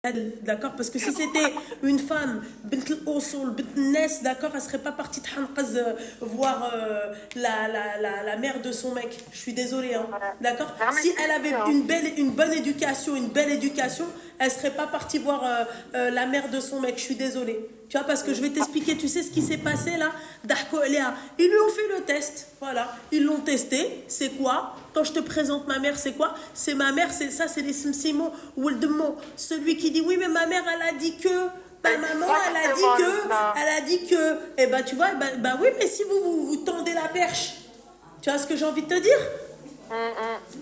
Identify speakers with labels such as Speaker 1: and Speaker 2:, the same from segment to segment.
Speaker 1: D'accord, parce que si c'était une femme, bint al-Usul, bint al-Nas, d'accord, elle serait pas partie de Hanqaz voir la mère de son mec. Je suis désolée, hein.
Speaker 2: Ouais.
Speaker 1: D'accord.
Speaker 2: Non, mais
Speaker 1: Si
Speaker 2: c'est
Speaker 1: elle avait
Speaker 2: sûr, hein.
Speaker 1: une bonne éducation, elle serait pas partie voir la mère de son mec. Je suis désolée. Tu vois, parce que je vais t'expliquer, tu sais ce qui s'est passé là? Darko et Léa, ils lui ont fait le test. Voilà, ils l'ont testé. C'est quoi? Quand je te présente ma mère, c'est quoi? C'est ma mère, c'est ça, c'est les simsimos ou le démon. Celui qui dit oui, mais ma mère, elle a dit que. Ma maman,
Speaker 2: Exactement, Luna.
Speaker 1: elle a dit que. Eh ben, tu vois, bah oui, mais si vous tendez la perche, tu vois ce que j'ai envie de te dire?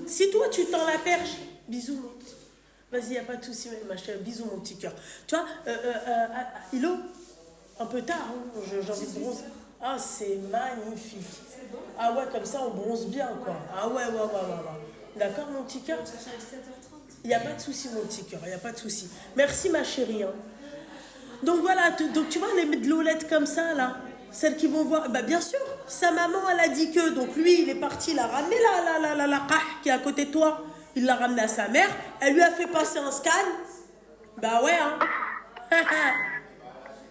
Speaker 1: Si toi, tu tends la perche, bisous, mon petit. Vas-y, y a pas de souci, ma chère. Bisous, mon petit cœur. Tu vois, Ilo, un peu tard, hein, j'ai envie de bronzer. Ah, c'est magnifique. Ah ouais, comme ça, on bronze bien, quoi. Ah ouais, ouais, ouais, ouais, ouais. D'accord, mon petit cœur? Il n'y a pas de souci, mon petit cœur, il n'y a pas de souci. Merci, ma chérie. Hein. Donc voilà, donc tu vois les medloulettes comme ça, là, celles qui vont voir, bah bien sûr, sa maman, elle a dit que, donc lui, il est parti, il a ramené la qah qui est à côté de toi, il l'a ramené à sa mère, elle lui a fait passer un scan, bah ouais, hein.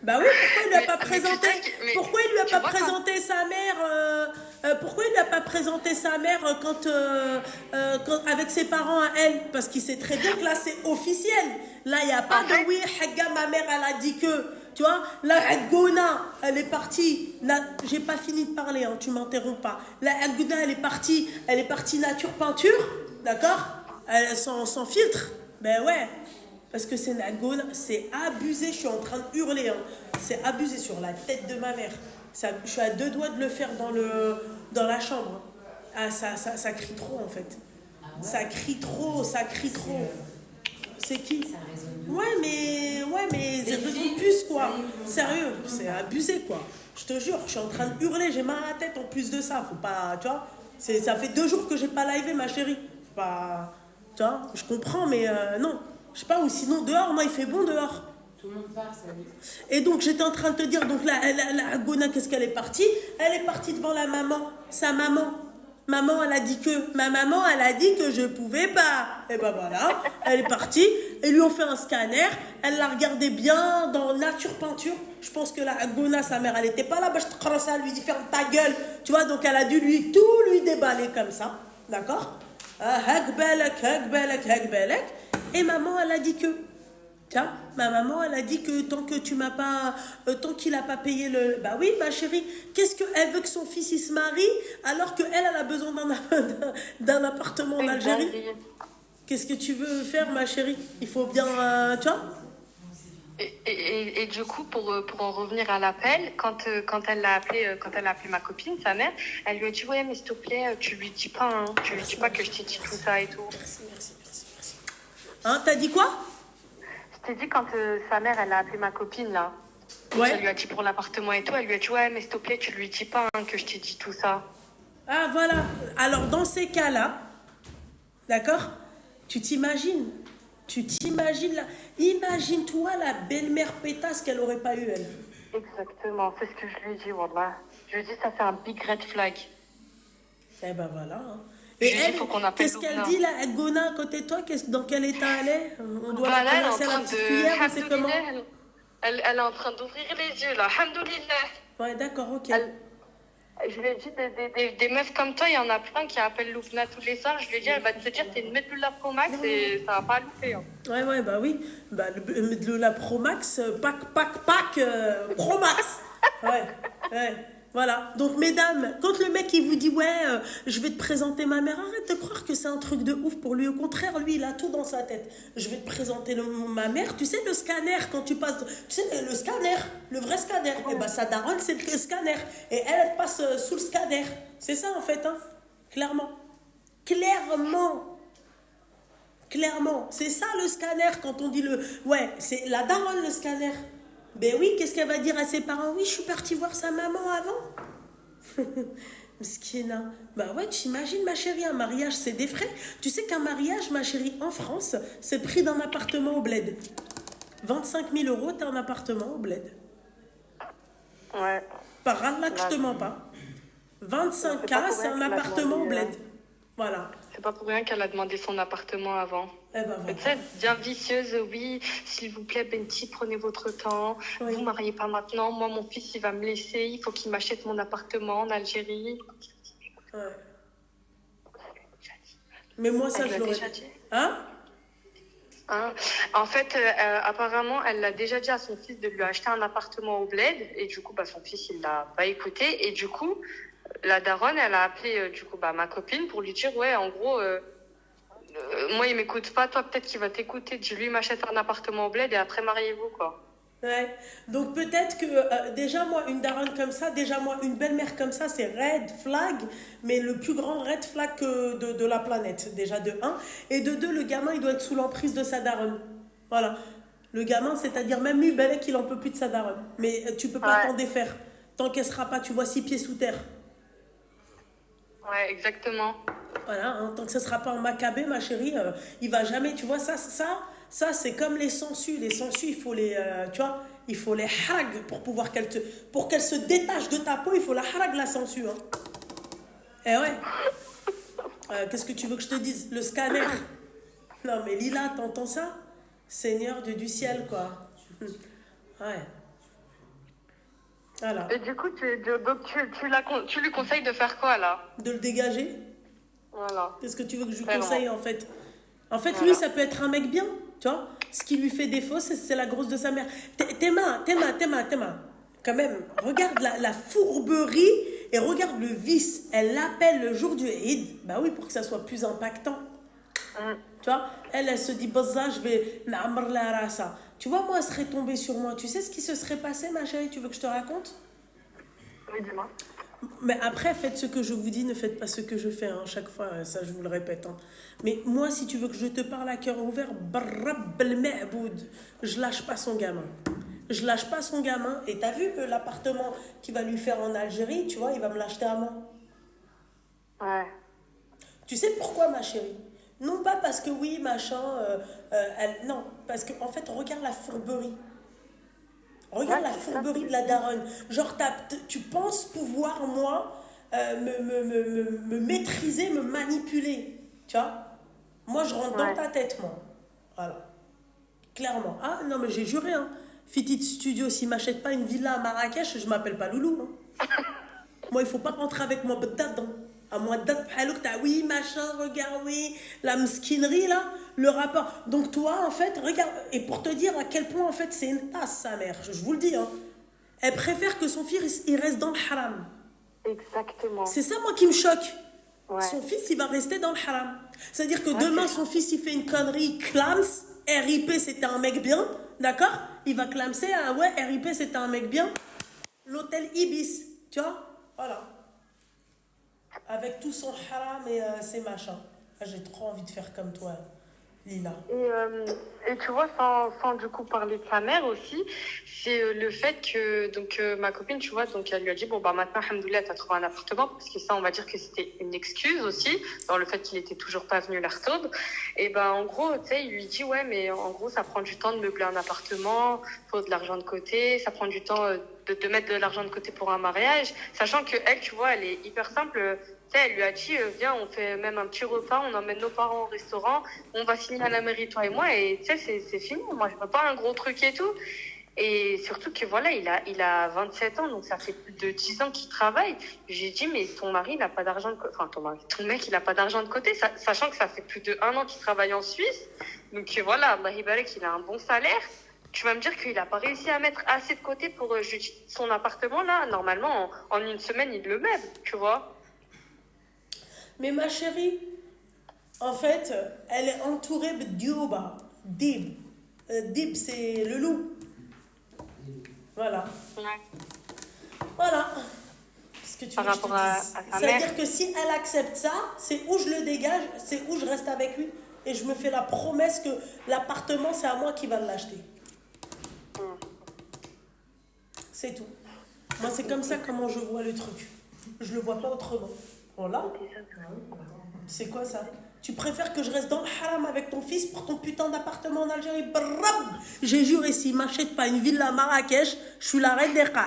Speaker 1: Bah oui, pourquoi il lui a pas
Speaker 2: Mais tu
Speaker 1: présenté
Speaker 2: sais,
Speaker 1: Pourquoi il lui a
Speaker 2: tu
Speaker 1: pas
Speaker 2: vois, quand.
Speaker 1: présenté sa mère Pourquoi il lui a pas présenté sa mère avec ses parents à elle? Parce qu'il sait très bien que là c'est officiel. Là il y a pas
Speaker 2: En
Speaker 1: de
Speaker 2: fait,
Speaker 1: oui, Haga, ma mère elle a dit que. Tu vois, la Gona, elle est partie. Là, j'ai pas fini de parler, hein, tu m'interromps pas. La Gona, elle est partie nature peinture, d'accord? Sans filtre. Ben ouais. Parce que c'est Nagona, c'est abusé, je suis en train de hurler. Hein. C'est abusé sur la tête de ma mère. Ça, je suis à deux doigts de le faire dans la chambre. Ah, ça crie trop en fait. Ça crie trop, ça crie trop. C'est qui? Ouais, mais c'est raison de plus quoi. Sérieux, c'est abusé quoi. Je te jure, je suis en train de hurler, j'ai mal à la tête en plus de ça. Faut pas, tu vois. Ça fait 2 jours que j'ai pas livé ma chérie. Faut pas, tu vois. Je comprends, mais non. Je sais pas, ou sinon dehors, moi il fait bon dehors. Tout le monde part, ça dit. Et donc j'étais en train de te dire, donc la Gona, qu'est-ce qu'elle est partie? Elle est partie devant la maman, sa maman. Maman, elle a dit que. Ma maman, elle a dit que je pouvais pas. Et ben voilà, elle est partie. Ils lui ont fait un scanner. Elle l'a regardé bien dans nature peinture. Je pense que la Gona, sa mère, elle était pas là. Bah, je te commençais à lui dire ferme ta gueule. Tu vois, donc elle a dû tout lui déballer comme ça. D'accord? Hak balak. Et maman, elle a dit que. Tiens, ma maman, elle a dit que tant que tu m'as pas, tant qu'il a pas payé le, bah oui, ma chérie, qu'est-ce qu'elle veut que son fils il se marie alors que elle a besoin d'un appartement en
Speaker 2: une
Speaker 1: Algérie?
Speaker 2: dinguerie.
Speaker 1: Qu'est-ce que tu veux faire, ma chérie? Il faut bien, tu vois?
Speaker 2: Et du coup, pour en revenir à l'appel, quand elle l'a appelé, quand elle a appelé ma copine, sa mère, elle lui a dit ouais, mais s'il te plaît, tu lui dis pas, hein, tu lui dis pas que je t'ai dit tout ça et tout.
Speaker 1: Merci. Hein, t'as dit quoi?
Speaker 2: Je t'ai dit quand sa mère, elle a appelé ma copine là, elle lui
Speaker 1: Ouais.
Speaker 2: a dit pour l'appartement et tout, elle lui a dit ouais, mais s'il te plaît, tu lui dis pas hein, que je t'ai dit tout ça.
Speaker 1: Ah voilà. Alors dans ces cas-là, d'accord? Tu t'imagines? Tu t'imagines là? Imagine-toi la belle-mère pétasse qu'elle aurait pas eu elle.
Speaker 2: Exactement, c'est ce que je lui ai dit, voilà. Je lui ai dit ça c'est un big red flag.
Speaker 1: Eh ben voilà. Hein.
Speaker 2: Je
Speaker 1: Et
Speaker 2: lui ai dit
Speaker 1: elle,
Speaker 2: faut qu'on appelle
Speaker 1: qu'est-ce qu'elle
Speaker 2: Loubna.
Speaker 1: dit là, Gona, à côté de toi? Dans quel état elle est? On doit la
Speaker 2: Voilà, elle est en
Speaker 1: ramasser à la
Speaker 2: train
Speaker 1: petite cuillère ou
Speaker 2: de.
Speaker 1: c'est comment?
Speaker 2: Alhamdoulilah, elle est en train d'ouvrir les yeux là. Alhamdoulilah.
Speaker 1: Ouais, d'accord, ok.
Speaker 2: Elle- Je lui ai dit des meufs comme toi, il y en a plein qui appellent Loubna tous les soirs. Je lui ai dit, elle va te dire, t'es une Medloula Pro Max et ça va pas louper. Hein.
Speaker 1: Ouais, bah oui. Bah, la Pro Max, pack, Pro Max. Ouais. Voilà. Donc, mesdames, quand le mec il vous dit, ouais, je vais te présenter ma mère, arrête de croire que c'est un truc de ouf pour lui. Au contraire, lui, il a tout dans sa tête. Je vais te présenter ma mère. Tu sais, le scanner, quand tu passes. Tu sais, le scanner, le vrai scanner. Et bah, sa daronne, c'est le scanner. Et elle passe sous le scanner. C'est ça, en fait, hein. Clairement. Clairement, c'est ça le scanner quand on dit le. Ouais, c'est la daronne le scanner. Ben oui, qu'est-ce qu'elle va dire à ses parents? Oui, je suis partie voir sa maman avant. Mskina. Bah ouais, tu imagines ma chérie, un mariage c'est des frais. Tu sais qu'un mariage, ma chérie, en France, c'est le prix d'un appartement au bled. 25 000 euros, t'as un appartement au bled.
Speaker 2: Ouais.
Speaker 1: Par Allah que je
Speaker 2: Là,
Speaker 1: te mens pas.
Speaker 2: c'est pas
Speaker 1: 25K,
Speaker 2: pour
Speaker 1: c'est
Speaker 2: rien
Speaker 1: un
Speaker 2: qu'elle a
Speaker 1: appartement au
Speaker 2: demandé.
Speaker 1: bled. Voilà.
Speaker 2: C'est pas pour rien qu'elle a demandé son appartement avant.
Speaker 1: Eh ben voilà.
Speaker 2: Tu sais, bien vicieuse, oui, s'il vous plaît, Benti, prenez votre temps.
Speaker 1: Oui.
Speaker 2: Vous mariez pas maintenant. Moi, mon fils, il va me laisser. Il faut qu'il m'achète mon appartement en Algérie.
Speaker 1: Ouais. Mais moi, ça,
Speaker 2: Elle
Speaker 1: je
Speaker 2: l'a
Speaker 1: l'aurais
Speaker 2: déjà dit.
Speaker 1: Hein?
Speaker 2: Hein. En fait, apparemment, elle l'a déjà dit à son fils de lui acheter un appartement au bled. Et du coup, bah, son fils, il l'a pas écouté. Et du coup, la daronne, elle a appelé du coup, bah, ma copine pour lui dire, ouais, en gros, moi, il m'écoute pas. Toi, peut-être qu'il va t'écouter. Dis-lui, m'achète un appartement au bled et après, mariez-vous, quoi.
Speaker 1: Ouais. Donc peut-être que déjà moi une daronne comme ça, déjà moi une belle-mère comme ça, c'est red flag, mais le plus grand red flag de la planète, déjà de un. Et de deux, le gamin il doit être sous l'emprise de sa daronne. Voilà. Le gamin, c'est-à-dire même lui, Belek, il en peut plus de sa daronne. Mais tu peux pas
Speaker 2: Ouais,
Speaker 1: t'en défaire. Tant qu'elle sera pas, tu vois, 6 pieds sous terre.
Speaker 2: ouais, exactement.
Speaker 1: Voilà, hein, tant que ce sera pas en macabé, ma chérie, il va jamais, tu vois, ça c'est comme les sangsues. Les sangsues, il faut tu vois, il faut les harag pour qu'elle se détache de ta peau, il faut la harag la sangsue. Hein. Eh ouais, qu'est-ce que tu veux que je te dise? Le scanner. Non mais Lila, t'entends ça? Seigneur Dieu du ciel, quoi. Ouais, voilà.
Speaker 2: Et du coup, donc tu lui conseilles de faire quoi, là?
Speaker 1: De le dégager.
Speaker 2: Voilà,
Speaker 1: Qu'est-ce que tu veux que je lui
Speaker 2: vraiment.
Speaker 1: conseille en fait? En fait, lui,
Speaker 2: Voilà.
Speaker 1: ça peut être un mec bien, tu vois. Ce qui lui fait défaut, c'est la grosse de sa mère. Théma. Quand même, regarde la fourberie et regarde le vice. Elle l'appelle le jour du Eid. Bah oui, pour que ça soit plus impactant.
Speaker 2: Mm.
Speaker 1: Tu vois, elle se dit, Bozza, je vais na'amr la rasa. Tu vois, moi, elle serait tombée sur moi. Tu sais ce qui se serait passé, ma chérie? Tu veux que je te raconte?
Speaker 2: Oui, dis-moi.
Speaker 1: Mais après, faites ce que je vous dis, ne faites pas ce que je fais, hein, chaque fois, ça je vous le répète. Hein. Mais moi, si tu veux que je te parle à cœur ouvert, Rabbel Ma'boud, je lâche pas son gamin. Je lâche pas son gamin. Et t'as vu l'appartement qu'il va lui faire en Algérie, tu vois, il va me l'acheter à moi.
Speaker 2: Ouais.
Speaker 1: Tu sais pourquoi, ma chérie? Non pas parce que oui, machin, non, parce que en fait, regarde la fourberie. Regarde
Speaker 2: Ouais,
Speaker 1: la
Speaker 2: c'est ça.
Speaker 1: fourberie de la daronne. Genre, tu penses pouvoir, moi, me maîtriser, me manipuler. Tu vois? Moi, je rentre dans
Speaker 2: Ouais.
Speaker 1: ta tête, moi. Voilà. Clairement. Ah, non, mais j'ai juré, hein. Fitit Studio, s'il m'achète pas une villa à Marrakech, je m'appelle pas Loulou. Hein. Moi, il faut pas rentrer avec moi dedans. À moi date oui, machin, regarde, oui, la mskinerie là, le rapport. Donc toi, en fait, regarde, et pour te dire à quel point en fait c'est une tasse sa mère, je vous le dis, hein. Elle préfère que son fils il reste dans le haram.
Speaker 2: Exactement.
Speaker 1: C'est ça moi qui me choque.
Speaker 2: Ouais.
Speaker 1: Son fils il va rester dans le haram. C'est-à-dire que
Speaker 2: Ouais,
Speaker 1: demain
Speaker 2: c'est
Speaker 1: son fils il fait une connerie, clams, RIP c'était un mec bien, d'accord? Il va clamser, ah ouais, RIP c'était un mec bien. L'hôtel Ibis, tu vois? Voilà. Avec tout son haram et ses machins. Ah, j'ai trop envie de faire comme toi, Lila.
Speaker 2: Et tu vois, sans du coup parler de sa mère aussi, c'est le fait que donc ma copine, tu vois, donc elle lui a dit bon bah maintenant, alhamdoulilah, t'as trouvé un appartement parce que ça, on va dire que c'était une excuse aussi dans le fait qu'il était toujours pas venu l'Artaud. Et ben en gros, tu sais, il lui dit ouais, mais en gros, ça prend du temps de meubler un appartement, faut de l'argent de côté, ça prend du temps de mettre de l'argent de côté pour un mariage, sachant que elle, tu vois, elle est hyper simple. Tu sais, elle lui a dit, viens, on fait même un petit repas, on emmène nos parents au restaurant, on va signer à la mairie, toi et moi, et tu sais, c'est fini. Moi, je veux pas un gros truc et tout. Et surtout que voilà, il a 27 ans, donc ça fait plus de 10 ans qu'il travaille. J'ai dit, mais ton mari, il n'a pas d'argent de côté. Enfin, ton mec, il n'a pas d'argent de côté, sachant que ça fait plus de 1 an qu'il travaille en Suisse. Donc voilà, Allah Ibarak, il a un bon salaire. Tu vas me dire qu'il n'a pas réussi à mettre assez de côté pour son appartement, là. Normalement, en une semaine, il le meuble, tu vois.
Speaker 1: Mais ma chérie, en fait, elle est entourée de Dioba, Dib. Dib, c'est le loup. Voilà.
Speaker 2: Ouais.
Speaker 1: Voilà. Ce que tu
Speaker 2: Par
Speaker 1: veux que je te
Speaker 2: rapport à
Speaker 1: dise.
Speaker 2: sa
Speaker 1: C'est-à-dire
Speaker 2: mère.
Speaker 1: que si elle accepte ça, c'est où je le dégage, c'est où je reste avec lui. Et je me fais la promesse que l'appartement, c'est à moi qui va l'acheter. C'est tout. Moi, c'est comme ça comment je vois le truc. Je le vois pas autrement. Voilà. C'est quoi ça? Tu préfères que je reste dans le haram avec ton fils pour ton putain d'appartement en Algérie? Brrrab. J'ai juré, s'il m'achète pas une villa à Marrakech, je suis la reine des Qah.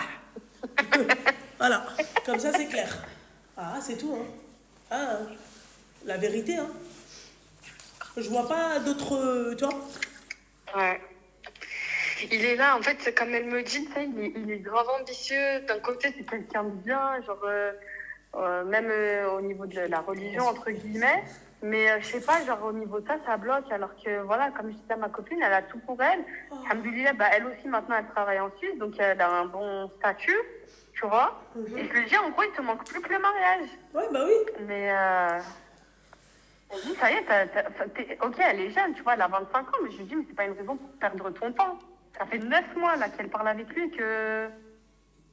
Speaker 1: Voilà. Comme ça, c'est clair. Ah, c'est tout, hein. Ah, la vérité, hein. Je vois pas d'autres, tu vois.
Speaker 2: Ouais. Il est là, en fait, c'est comme elle me dit, tu sais, il est grave ambitieux. D'un côté, c'est quelqu'un de bien, genre, même au niveau de la religion, entre guillemets. Mais je sais pas, genre, au niveau de ça, ça bloque. Alors que, voilà, comme je disais à ma copine, elle a tout pour elle. Alhamdoulilah, bah, elle aussi, maintenant, elle travaille en Suisse, donc elle a un bon statut, tu vois. Et je lui dis, en gros, il te manque plus que le mariage.
Speaker 1: Ouais, bah oui.
Speaker 2: Mais, elle dit, ça y est, ok, elle est jeune, tu vois, elle a 25 ans, mais je lui dis, mais c'est pas une raison pour perdre ton temps. Ça fait 9 mois, là, qu'elle parle avec lui, que,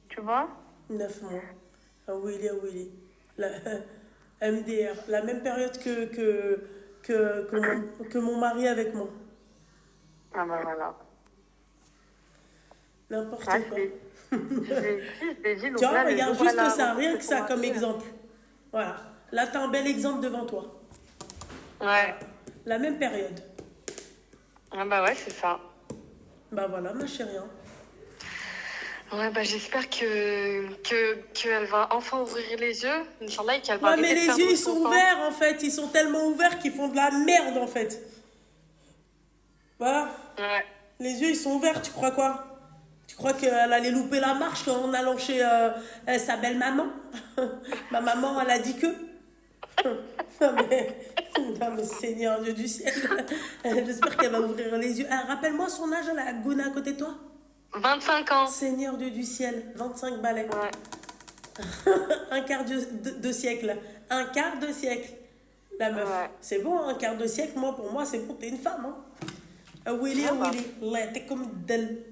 Speaker 2: tu vois.
Speaker 1: 9 mois. Ah Willy, ah Willy. La, MDR. La même période que mon mari avec moi.
Speaker 2: Ah bah voilà.
Speaker 1: N'importe
Speaker 2: Ah,
Speaker 1: quoi.
Speaker 2: je l'ai dit, donc
Speaker 1: Tu vois,
Speaker 2: là,
Speaker 1: regarde
Speaker 2: jours à
Speaker 1: juste
Speaker 2: la
Speaker 1: ça,
Speaker 2: rencontre
Speaker 1: rien
Speaker 2: de
Speaker 1: que
Speaker 2: son
Speaker 1: ça comme
Speaker 2: mari,
Speaker 1: exemple. Voilà. Là, t'as un bel exemple devant toi.
Speaker 2: Ouais.
Speaker 1: La même période.
Speaker 2: Ah bah ouais, c'est ça.
Speaker 1: Bah voilà, ma chérie. Hein.
Speaker 2: Ouais, bah j'espère qu'elle va enfin ouvrir les yeux, Inch'Allah, et qu'elle va
Speaker 1: Ouais, mais
Speaker 2: arrêter de
Speaker 1: les
Speaker 2: perdre
Speaker 1: yeux, ils
Speaker 2: son
Speaker 1: sont
Speaker 2: temps.
Speaker 1: ouverts, en fait. Ils sont tellement ouverts qu'ils font de la merde, en fait. Voilà.
Speaker 2: Ouais.
Speaker 1: Les yeux, ils sont ouverts, tu crois quoi? Tu crois qu'elle allait louper la marche en allant chez sa belle-maman? Ma maman, elle a dit que? Non mais Seigneur Dieu du ciel. J'espère qu'elle va ouvrir les yeux. Ah, rappelle-moi son âge, elle a Gona à côté de toi?
Speaker 2: 25 ans.
Speaker 1: Seigneur Dieu du ciel, 25 balais.
Speaker 2: Ouais.
Speaker 1: Un quart de siècle. Un quart de siècle. La meuf.
Speaker 2: Ouais.
Speaker 1: C'est bon, un quart de siècle, moi, pour moi, c'est bon, t'es une femme. Hein. Ah Willy, ah
Speaker 2: bah.
Speaker 1: Willy. Ouais, t'es comme une d'elle.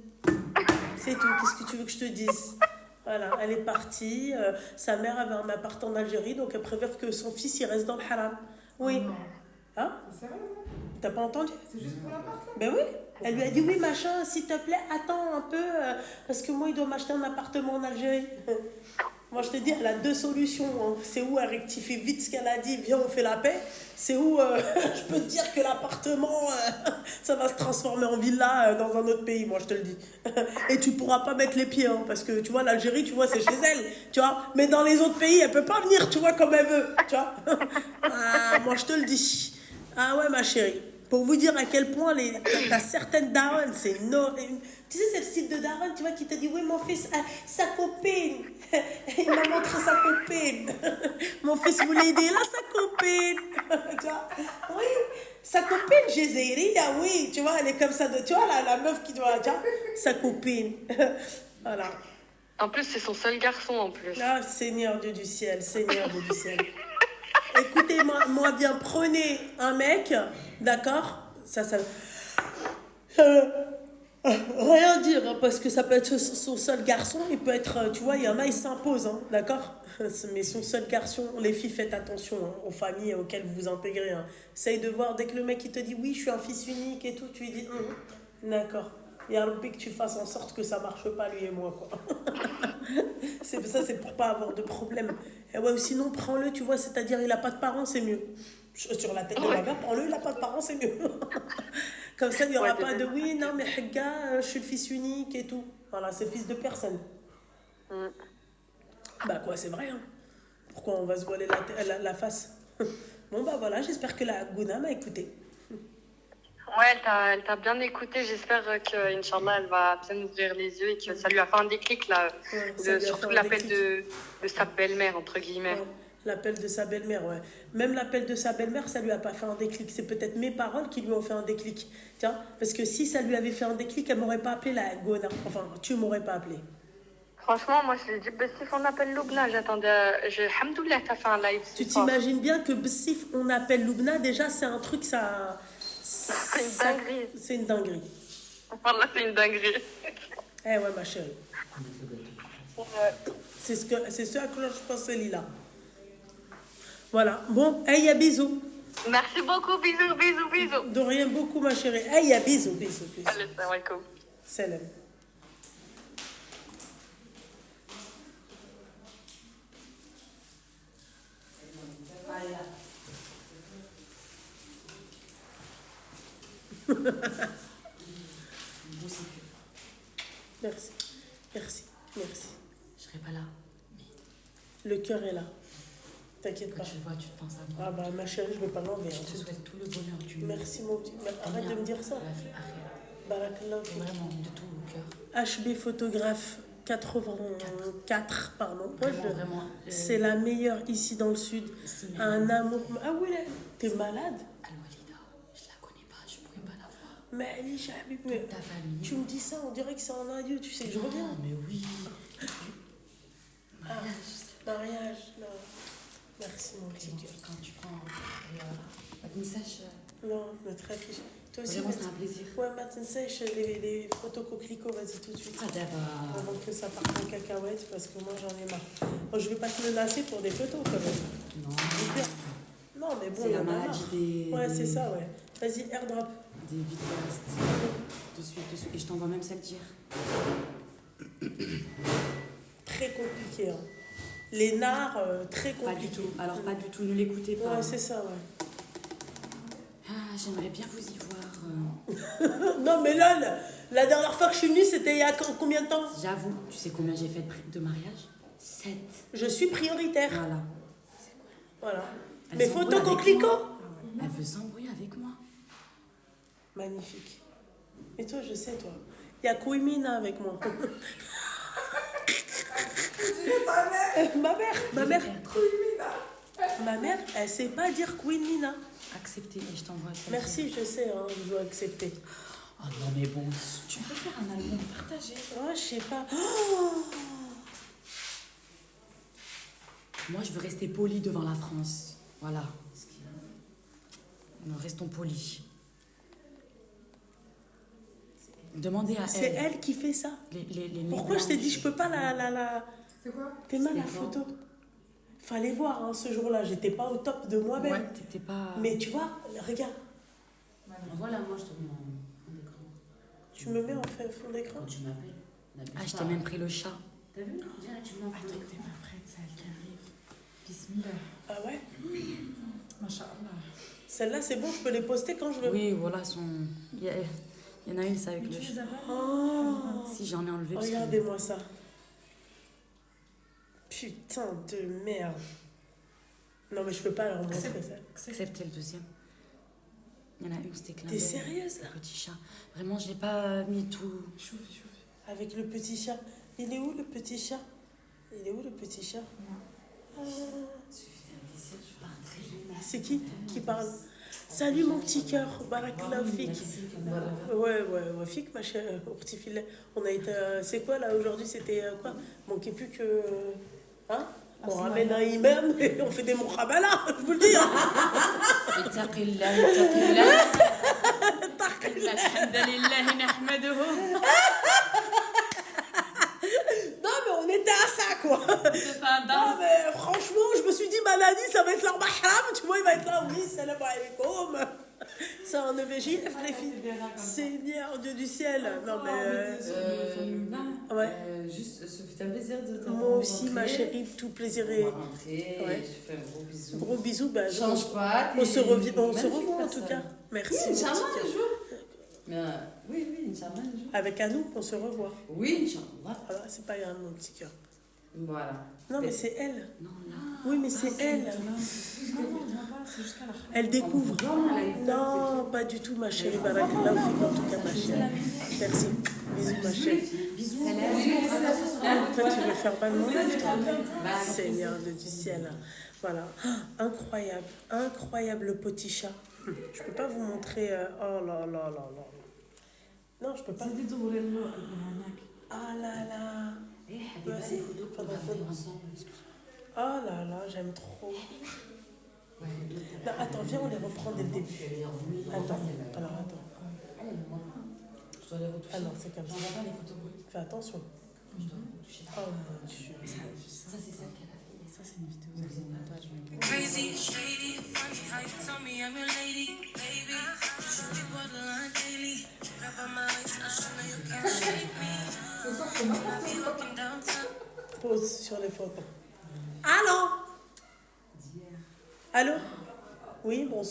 Speaker 1: C'est tout, qu'est-ce que tu veux que je te dise? Voilà, elle est partie. Sa mère avait un appart en Algérie, donc elle préfère que son fils il reste dans le haram. Oui.
Speaker 3: Non.
Speaker 1: Hein?
Speaker 3: C'est vrai, non?
Speaker 1: T'as pas entendu?
Speaker 3: C'est juste pour l'appart là?
Speaker 1: Ben oui. Elle lui a dit oui, machin, s'il te plaît, attends un peu, parce que moi, il doit m'acheter un appartement en Algérie. Moi, je te dis, elle a deux solutions. Hein. C'est où elle rectifie vite ce qu'elle a dit, viens, on fait la paix. C'est où je peux te dire que l'appartement, ça va se transformer en villa dans un autre pays, moi, je te le dis. Et tu pourras pas mettre les pieds, hein, parce que, tu vois, l'Algérie, tu vois, c'est chez elle, tu vois. Mais dans les autres pays, elle peut pas venir, tu vois, comme elle veut, tu vois. Ah, moi, je te le dis. Ah ouais, ma chérie. Pour vous dire à quel point t'as certaines darons, c'est no... Tu sais, c'est le style de daron, tu vois, qui te dit, oui, mon fils, sa copine, il m'a montré sa copine. Mon fils voulait aider là, sa copine. Tu vois, oui, sa copine, Jézéria, oui, tu vois, elle est comme ça, tu vois, la meuf qui doit, tu vois, sa copine. Voilà.
Speaker 2: En plus, c'est son seul garçon, en plus.
Speaker 1: Ah, Seigneur Dieu du ciel, Seigneur Dieu du ciel. Écoutez-moi bien, prenez un mec, d'accord? Ça. Rien dire, hein, parce que ça peut être son seul garçon, il peut être, tu vois, il y en a, ils s'imposent, hein, d'accord? Mais son seul garçon, les filles, faites attention hein, aux familles auxquelles vous vous intégrez. Hein. Essaye de voir, dès que le mec il te dit oui, je suis un fils unique et tout, tu lui dis d'accord. Il y a un que tu fasses en sorte que ça marche pas, lui et moi, quoi. C'est pour pas avoir de problème. Et ouais, ou sinon, prends-le, tu vois, c'est-à-dire, il a pas de parents, c'est mieux. Sur la tête de ma mère, prends-le, il a pas de parents, c'est mieux. Comme ça, il n'y aura pas de oui, non, mais Hegga, je suis le fils unique et tout. Voilà, c'est fils de personne. Bah, quoi, c'est vrai, hein. Pourquoi on va se voiler la face? Bon, bah voilà, j'espère que la Gouna m'a écouté.
Speaker 2: Ouais, elle t'a bien écouté. J'espère que, Inch'Allah, elle va bien ouvrir les yeux et que ça lui a fait un déclic, là.
Speaker 1: Ouais,
Speaker 2: Surtout l'appel de sa belle-mère, entre guillemets.
Speaker 1: Ouais, l'appel de sa belle-mère, ouais. Même l'appel de sa belle-mère, ça lui a pas fait un déclic. C'est peut-être mes paroles qui lui ont fait un déclic. Tiens, parce que si ça lui avait fait un déclic, elle m'aurait pas appelé la Gona. Enfin, tu m'aurais pas appelé.
Speaker 2: Franchement, moi, je lui ai dit, bah, si on appelle Loubna, j'attendais. Alhamdoulilah, t'as fait un live.
Speaker 1: Tu t'imagines bien que Bessif, on appelle Loubna, déjà, c'est un truc, ça.
Speaker 2: C'est une dinguerie.
Speaker 1: C'est une dinguerie.
Speaker 2: Voilà, c'est une dinguerie.
Speaker 1: Eh ouais, ma chérie. C'est ce à quoi je pensais, Lila. Voilà. Bon, hey, ya bisous.
Speaker 2: Merci beaucoup, bisous, bisous, bisous.
Speaker 1: De rien beaucoup, ma chérie. Hey, ya bisous, bisous, bisous.
Speaker 2: Allez, salam alaikum.
Speaker 1: Salam. Merci, merci, merci.
Speaker 3: Je serai pas là.
Speaker 1: Le cœur est là. T'inquiète
Speaker 3: Quand
Speaker 1: pas.
Speaker 3: tu le vois, tu te penses à moi.
Speaker 1: Ah bah ma chérie, je vais pas l'enlever.
Speaker 3: Je te souhaite tout le bonheur du monde.
Speaker 1: Merci mon petit. Arrête de me dire ça. Barakallah.
Speaker 3: Vraiment, de tout au cœur.
Speaker 1: HB photographe 84, pardon.
Speaker 3: Vraiment.
Speaker 1: C'est la meilleure ici dans le sud. Un amour. Ah oui, là, t'es malade?
Speaker 3: Al-Walida, je la connais pas, je pourrais pas la voir.
Speaker 1: Mais Alicia,
Speaker 3: Toute ta famille.
Speaker 1: tu me dis ça, on dirait que c'est en adieu, tu sais que je reviens.
Speaker 3: Non, mais oui.
Speaker 1: Mariage, non. Merci mon petit cœur.
Speaker 3: Quand tu prends la sèche,
Speaker 1: Non, notre affiche. Toi aussi,
Speaker 3: vraiment, c'est un plaisir.
Speaker 1: Ouais, matin sèche, les photos coquelicots, vas-y tout de suite.
Speaker 3: Ah, d'abord.
Speaker 1: Avant que ça parte en cacahuète, parce que moi j'en ai marre. Bon, je vais pas te menacer pour des photos quand même.
Speaker 3: Non.
Speaker 1: Non, mais bon,
Speaker 3: C'est
Speaker 1: il y
Speaker 3: la
Speaker 1: en a
Speaker 3: maladie
Speaker 1: marre.
Speaker 3: des.
Speaker 1: Ouais, c'est ça, ouais. Vas-y, airdrop.
Speaker 3: Des vidéastes. De suite. Et je t'envoie même celle d'hier.
Speaker 1: Très compliqué, hein. Les nards, très
Speaker 3: Pas du
Speaker 1: compliqué.
Speaker 3: tout. Alors, pas du tout, ne l'écoutez pas.
Speaker 1: Ouais, c'est ça, ouais.
Speaker 3: Ah, j'aimerais bien vous y voir.
Speaker 1: Non, mais là, la dernière fois que je suis venue, c'était il y a combien de temps?
Speaker 3: J'avoue, tu sais combien j'ai fait de mariage? 7.
Speaker 1: Je suis prioritaire.
Speaker 3: Voilà.
Speaker 1: Voilà.
Speaker 3: Elle
Speaker 1: Mes
Speaker 3: s'embrouille
Speaker 1: photos
Speaker 3: avec
Speaker 1: coquelicots.
Speaker 3: moi. Elle veut s'embrouiller avec moi.
Speaker 1: Magnifique. Et toi, je sais, toi. Il y a Kouimina avec moi. Ma mère, elle sait pas dire Kouimina.
Speaker 3: Accepter et je t'envoie ça.
Speaker 1: Merci, je sais, hein, je dois accepter.
Speaker 3: Oh non, mais bon, tu peux faire un album partagé.
Speaker 1: Ouais, je sais pas.
Speaker 3: Moi, je veux rester poli devant la France. Voilà. Nous restons polis. Demandez à
Speaker 1: C'est
Speaker 3: elle.
Speaker 1: elle qui fait ça.
Speaker 3: Les
Speaker 1: Pourquoi je t'ai dit, je peux pas la...
Speaker 4: C'est quoi?
Speaker 1: T'es mal la
Speaker 3: C'est quoi?
Speaker 1: photo. Fallait voir, hein, ce jour-là, j'étais pas au top de moi-même.
Speaker 3: Ouais, t'étais pas.
Speaker 1: Mais tu vois, regarde,
Speaker 3: Voilà, moi, je te mets en fond d'écran.
Speaker 1: tu me mets en fond d'écran.
Speaker 3: Quand tu m'appelles. Ah, je t'ai même pris le chat. T'as vu? Viens, tu me mets en fond d'écran.
Speaker 4: T'es pas prête, c'est elle qui arrive. Bismillah.
Speaker 1: Ah ouais?
Speaker 4: Masha'Allah.
Speaker 1: Celle-là, c'est bon, je peux les poster quand je veux.
Speaker 3: Oui, voilà, il y en a une, c'est avec le
Speaker 4: Tu les
Speaker 3: chat.
Speaker 4: as pas?
Speaker 1: Oh,
Speaker 3: Si, j'en ai enlevé. parce que-
Speaker 1: regardez-moi ça. Putain de merde. Non, mais je peux pas leur montrer ça.
Speaker 3: Acceptez le deuxième. Il y en a une, c'était clin
Speaker 1: T'es
Speaker 3: d'œil.
Speaker 1: sérieuse, là?
Speaker 3: Le petit chat. Vraiment, j'ai pas mis tout.
Speaker 4: Chouf.
Speaker 1: Avec le petit chat. Il est où, le petit chat? Il est où, le petit chat? Ah. C'est qui parle? Salut mon petit cœur, Barakallah Fik. Ouais, Fik, ma chère, au petit filet. On a été. C'est quoi là aujourd'hui? C'était quoi? Manquait plus que. Hein? On ramène un imam et on fait des moukhabala, je vous le dis. Hein. Non, mais on était à ça, quoi. Non, mais franchement, je me suis dit, Malani, ça va être leur mahram. Tu vois, il va être là, oui, salam alaikum. C'est un EVJF, les filles. Seigneur, Dieu du ciel. Non, mais. Ouais.
Speaker 5: Juste, ça fait un plaisir de te
Speaker 1: Moi aussi, ma chérie, tout plaisir est.
Speaker 5: On va rentrer,
Speaker 1: Ouais.
Speaker 5: je fais un gros bisou.
Speaker 1: Gros bisous, bah,
Speaker 5: Change pas.
Speaker 1: on se revoit en
Speaker 5: Magnifique
Speaker 1: tout cas.
Speaker 5: personne.
Speaker 1: Merci.
Speaker 5: Oui,
Speaker 1: mon
Speaker 5: Inch'Allah,
Speaker 1: petit
Speaker 5: un
Speaker 1: cœur.
Speaker 5: jour. Mais, oui, Inch'Allah, un jour.
Speaker 1: Avec Anou, on se revoit.
Speaker 5: Oui, Inch'Allah.
Speaker 1: Voilà, c'est pas grave, mon petit cœur.
Speaker 5: Voilà.
Speaker 1: Non, mais c'est elle.
Speaker 3: Non, là.
Speaker 1: Oui, mais c'est elle.
Speaker 4: Non, viens pas, c'est jusqu'à la fin.
Speaker 1: Elle découvre. Non, pas du tout, ma chérie. Barakallah, en tout cas, ma chérie. Merci. Bisous, ma chérie.
Speaker 3: Bisous.
Speaker 1: Toi, tu veux faire pas de mon livre, toi? Seigneur de du ciel. Voilà. Incroyable. Incroyable, le petit chat. Je peux pas vous montrer. Oh là là là là. Non, je peux pas.
Speaker 4: زيدي دوري هناك.
Speaker 1: Ah là là.
Speaker 3: Vas-y, ensemble.
Speaker 1: Oh là là, j'aime trop. Non, attends, viens, on les reprend dès le début. Attends, alors attends.
Speaker 3: Je dois les retoucher.
Speaker 1: Ah non, c'est comme ça.
Speaker 3: J'envoie pas les photos brutes.
Speaker 1: Fais attention.
Speaker 3: Je dois les retoucher.
Speaker 1: Oh mon Dieu.
Speaker 3: Ça, c'est celle qu'elle a fait. Ça, c'est une vidéo. Toi, je mets.
Speaker 6: Crazy, shady, funny how you tell me I'm your lady, baby. Shoot me borderline daily. Grab on my waist, now show me you can't shake me. Be looking downtown.
Speaker 1: Pause sur les photos. Allô? Allô? Oui, bon.